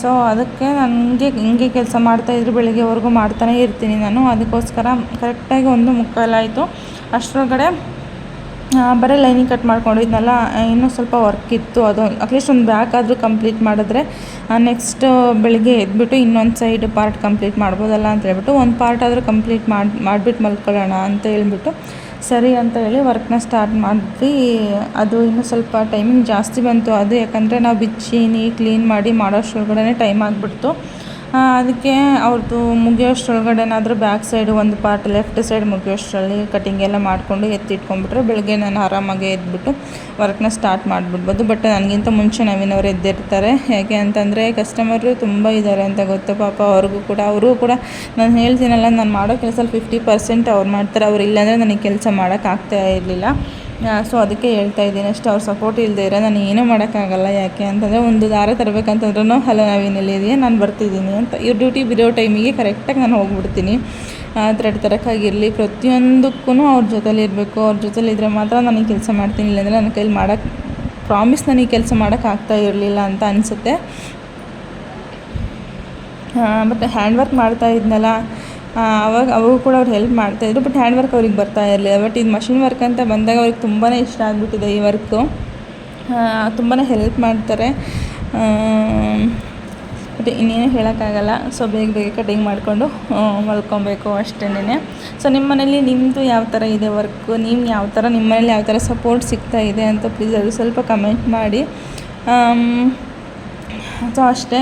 ಸೊ ಅದಕ್ಕೆ ನನಗೆ ಹಿಂಗೆ ಕೆಲಸ ಮಾಡ್ತಾಯಿದ್ರು ಬೆಳಿಗ್ಗೆವರೆಗೂ ಮಾಡ್ತಾನೇ ಇರ್ತೀನಿ ನಾನು. ಅದಕ್ಕೋಸ್ಕರ ಕರೆಕ್ಟಾಗಿ 1:45 ಆಯಿತು. ಅಷ್ಟರೊಳಗಡೆ ಬರೀ ಲೈನಿಂಗ್ ಕಟ್ ಮಾಡ್ಕೊಂಡಿದ್ನಲ್ಲ, ಇನ್ನೂ ಸ್ವಲ್ಪ ವರ್ಕ್ ಇತ್ತು. ಅದು ಅಟ್ಲೀಸ್ಟ್ ಒಂದು ಬ್ಯಾಕ್ ಆದರೂ ಕಂಪ್ಲೀಟ್ ಮಾಡಿದ್ರೆ ನೆಕ್ಸ್ಟ್ ಬೆಳಿಗ್ಗೆ ಎದ್ಬಿಟ್ಟು ಇನ್ನೊಂದು ಸೈಡ್ ಪಾರ್ಟ್ ಕಂಪ್ಲೀಟ್ ಮಾಡ್ಬೋದಲ್ಲ ಅಂತ ಹೇಳ್ಬಿಟ್ಟು ಒಂದು ಪಾರ್ಟ್ ಆದರೂ ಕಂಪ್ಲೀಟ್ ಮಾಡಿಬಿಟ್ಟು ಮಲ್ಕೊಳ್ಳೋಣ ಅಂತ ಹೇಳ್ಬಿಟ್ಟು ಸರಿ ಅಂತ ಹೇಳಿ ವರ್ಕ್ನ ಸ್ಟಾರ್ಟ್ ಮಾಡಿದ್ವಿ. ಅದು ಇನ್ನೂ ಸ್ವಲ್ಪ ಟೈಮಿಂಗ್ ಜಾಸ್ತಿ ಬಂತು. ಅದು ಯಾಕಂದರೆ ನಾವು ಬಿಚ್ಚಿ ಕ್ಲೀನ್ ಮಾಡಿ ಮಾಡೋಷ್ಟರೊಳಗಡೆ ಟೈಮ್ ಆಗಿಬಿಡ್ತು. ಅದಕ್ಕೆ ಅವ್ರದ್ದು ಮುಗಿಯೋಷ್ಟರೊಳಗಡೆನಾದರೂ ಬ್ಯಾಕ್ ಸೈಡು ಒಂದು ಪಾರ್ಟ್ ಲೆಫ್ಟ್ ಸೈಡ್ ಮುಗಿಯೋಷ್ಟರಲ್ಲಿ ಕಟಿಂಗ್ ಎಲ್ಲ ಮಾಡಿಕೊಂಡು ಎತ್ತಿಟ್ಕೊಂಡ್ಬಿಟ್ರೆ ಬೆಳಗ್ಗೆ ನಾನು ಆರಾಮಾಗಿ ಎದ್ಬಿಟ್ಟು ವರ್ಕ್ನ ಸ್ಟಾರ್ಟ್ ಮಾಡಿಬಿಡ್ಬೋದು. ಬಟ್ ನನಗಿಂತ ಮುಂಚೆ ನವೀನವ್ರು ಎದ್ದಿರ್ತಾರೆ. ಯಾಕೆ ಅಂತಂದರೆ ಕಸ್ಟಮರು ತುಂಬ ಇದ್ದಾರೆ ಅಂತ ಗೊತ್ತು ಪಾಪ. ಅವರು ಕೂಡ ನಾನು ಹೇಳ್ತೀನಲ್ಲ, ನಾನು ಮಾಡೋ ಕೆಲಸದಲ್ಲಿ 50% ಅವ್ರು ಮಾಡ್ತಾರೆ. ಅವ್ರು ಇಲ್ಲಾಂದರೆ ನನಗೆ ಕೆಲಸ ಮಾಡೋಕ್ಕಾಗ್ತಾ ಇರಲಿಲ್ಲ. ಸೊ ಅದಕ್ಕೆ ಹೇಳ್ತಾ ಇದ್ದೀನಿ ಅಷ್ಟೇ. ಅವ್ರ ಸಪೋರ್ಟ್ ಇಲ್ಲದೆ ಇರೋ ನಾನು ಏನೂ ಮಾಡೋಕ್ಕಾಗಲ್ಲ. ಯಾಕೆ ಅಂತಂದರೆ ಒಂದು ದಾರ ತರಬೇಕಂತಂದ್ರೂ ಹಲೋ ನಾವೇನೆಲ್ಲಿದೆಯಾ ನಾನು ಬರ್ತಿದ್ದೀನಿ ಅಂತ ಇವ್ರ ಡ್ಯೂಟಿ ಬಿಡೋ ಟೈಮಿಗೆ ಕರೆಕ್ಟಾಗಿ ನಾನು ಹೋಗ್ಬಿಡ್ತೀನಿ. ಥ್ರೆಡ್ ತರೋಕ್ಕಾಗಿರಲಿ ಪ್ರತಿಯೊಂದಕ್ಕೂ ಅವ್ರ ಜೊತೆಲಿ ಇರಬೇಕು. ಅವ್ರ ಜೊತೆಲಿದ್ದರೆ ಮಾತ್ರ ನನಗೆ ಕೆಲಸ ಮಾಡ್ತೀನಿ. ಇಲ್ಲಾಂದರೆ ನನ್ನ ಕೈಲಿ ನನಗೆ ಕೆಲಸ ಮಾಡೋಕ್ಕಾಗ್ತಾ ಇರಲಿಲ್ಲ ಅಂತ ಅನಿಸುತ್ತೆ. ಬಟ್ ಹ್ಯಾಂಡ್ ವರ್ಕ್ ಮಾಡ್ತಾ ಇದ್ನಲ್ಲ, ಅವಾಗ ಕೂಡ ಅವ್ರು ಹೆಲ್ಪ್ ಮಾಡ್ತಾಯಿದ್ರು. ಬಟ್ ಹ್ಯಾಂಡ್ ವರ್ಕ್ ಅವ್ರಿಗೆ ಬರ್ತಾ ಇರಲಿಲ್ಲ. ಬಟ್ ಇದು ಮಷಿನ್ ವರ್ಕ್ ಅಂತ ಬಂದಾಗ ಅವ್ರಿಗೆ ತುಂಬಾ ಇಷ್ಟ ಆಗಿಬಿಟ್ಟಿದೆ ಈ ವರ್ಕು. ತುಂಬಾ ಹೆಲ್ಪ್ ಮಾಡ್ತಾರೆ. ಬಟ್ ಇನ್ನೇನು ಹೇಳೋಕ್ಕಾಗಲ್ಲ. ಸೊ ಬೇಗ ಕಟಿಂಗ್ ಮಾಡಿಕೊಂಡು ಮಲ್ಕೊಬೇಕು ಅಷ್ಟೇನೆ. ಸೊ ನಿಮ್ಮ ಮನೇಲಿ ನಿಮ್ಮದು ಯಾವ ಥರ ಇದೆ ವರ್ಕು, ನೀವು ಯಾವ ಥರ ನಿಮ್ಮ ಮನೇಲಿ ಯಾವ ಥರ ಸಪೋರ್ಟ್ ಸಿಗ್ತಾ ಇದೆ ಅಂತ ಪ್ಲೀಸ್ ಅದು ಸ್ವಲ್ಪ ಕಮೆಂಟ್ ಮಾಡಿ. ಸೊ ಅಷ್ಟೇ,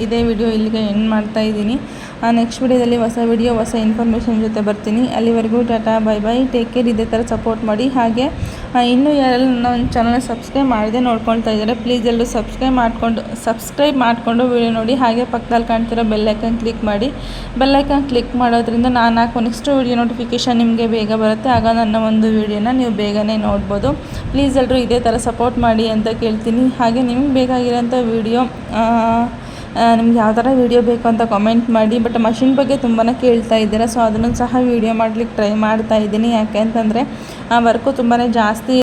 ಇದೇ ವಿಡಿಯೋ ಇಲ್ಲಿಗೆ ಎಂಡ್ ಮಾಡ್ತಾಯಿದ್ದೀನಿ. ನೆಕ್ಸ್ಟ್ ವಿಡಿಯೋದಲ್ಲಿ ಹೊಸ ವಿಡಿಯೋ ಹೊಸ ಇನ್ಫಾರ್ಮೇಷನ್ ಜೊತೆ ಬರ್ತೀನಿ. ಅಲ್ಲಿವರೆಗೂ tata bye bye, take care. ಇದೇ ಥರ ಸಪೋರ್ಟ್ ಮಾಡಿ. ಹಾಗೆ ಇನ್ನೂ ಯಾರೆಲ್ಲ ನನ್ನ ಚಾನಲ್ನ ಸಬ್ಸ್ಕ್ರೈಬ್ ಮಾಡದೆ ನೋಡ್ಕೊಳ್ತಾ ಇದ್ದಾರೆ ಪ್ಲೀಸ್ ಎಲ್ಲರೂ ಸಬ್ಸ್ಕ್ರೈಬ್ ಮಾಡಿಕೊಂಡು ವಿಡಿಯೋ ನೋಡಿ. ಹಾಗೆ ಪಕ್ಕದಲ್ಲಿ ಕಾಣ್ತಿರೋ ಬೆಲ್ಲೈಕನ್ ಕ್ಲಿಕ್ ಮಾಡಿ. ಬೆಲ್ಲೈಕನ್ ಕ್ಲಿಕ್ ಮಾಡೋದ್ರಿಂದ ನಾನು ಹಾಕೋ ನೆಕ್ಸ್ಟ್ ವಿಡಿಯೋ ನೋಟಿಫಿಕೇಷನ್ ನಿಮಗೆ ಬೇಗ ಬರುತ್ತೆ. ಆಗ ನನ್ನ ಒಂದು ವಿಡಿಯೋನ ನೀವು ಬೇಗನೆ ನೋಡ್ಬೋದು. ಪ್ಲೀಸ್ ಎಲ್ಲರೂ ಇದೇ ಥರ ಸಪೋರ್ಟ್ ಮಾಡಿ ಅಂತ ಕೇಳ್ತೀನಿ. ಹಾಗೆ ನಿಮಗೆ ಬೇಕಾಗಿರೋಂಥ ವಿಡಿಯೋ ನಿಮ್ಗೆ ಯಾವ ಥರ ವೀಡಿಯೋ ಬೇಕು ಅಂತ ಕಾಮೆಂಟ್ ಮಾಡಿ. ಬಟ್ ಮಷಿನ್ ಬಗ್ಗೆ ತುಂಬಾ ಕೇಳ್ತಾ ಇದ್ದೀರಾ. ಸೊ ಅದನ್ನು ಸಹ ವೀಡಿಯೋ ಮಾಡಲಿಕ್ಕೆ ಟ್ರೈ ಮಾಡ್ತಾ ಇದ್ದೀನಿ. ಯಾಕೆ ಅಂತಂದರೆ ಆ ವರ್ಕು ತುಂಬಾ ಜಾಸ್ತಿ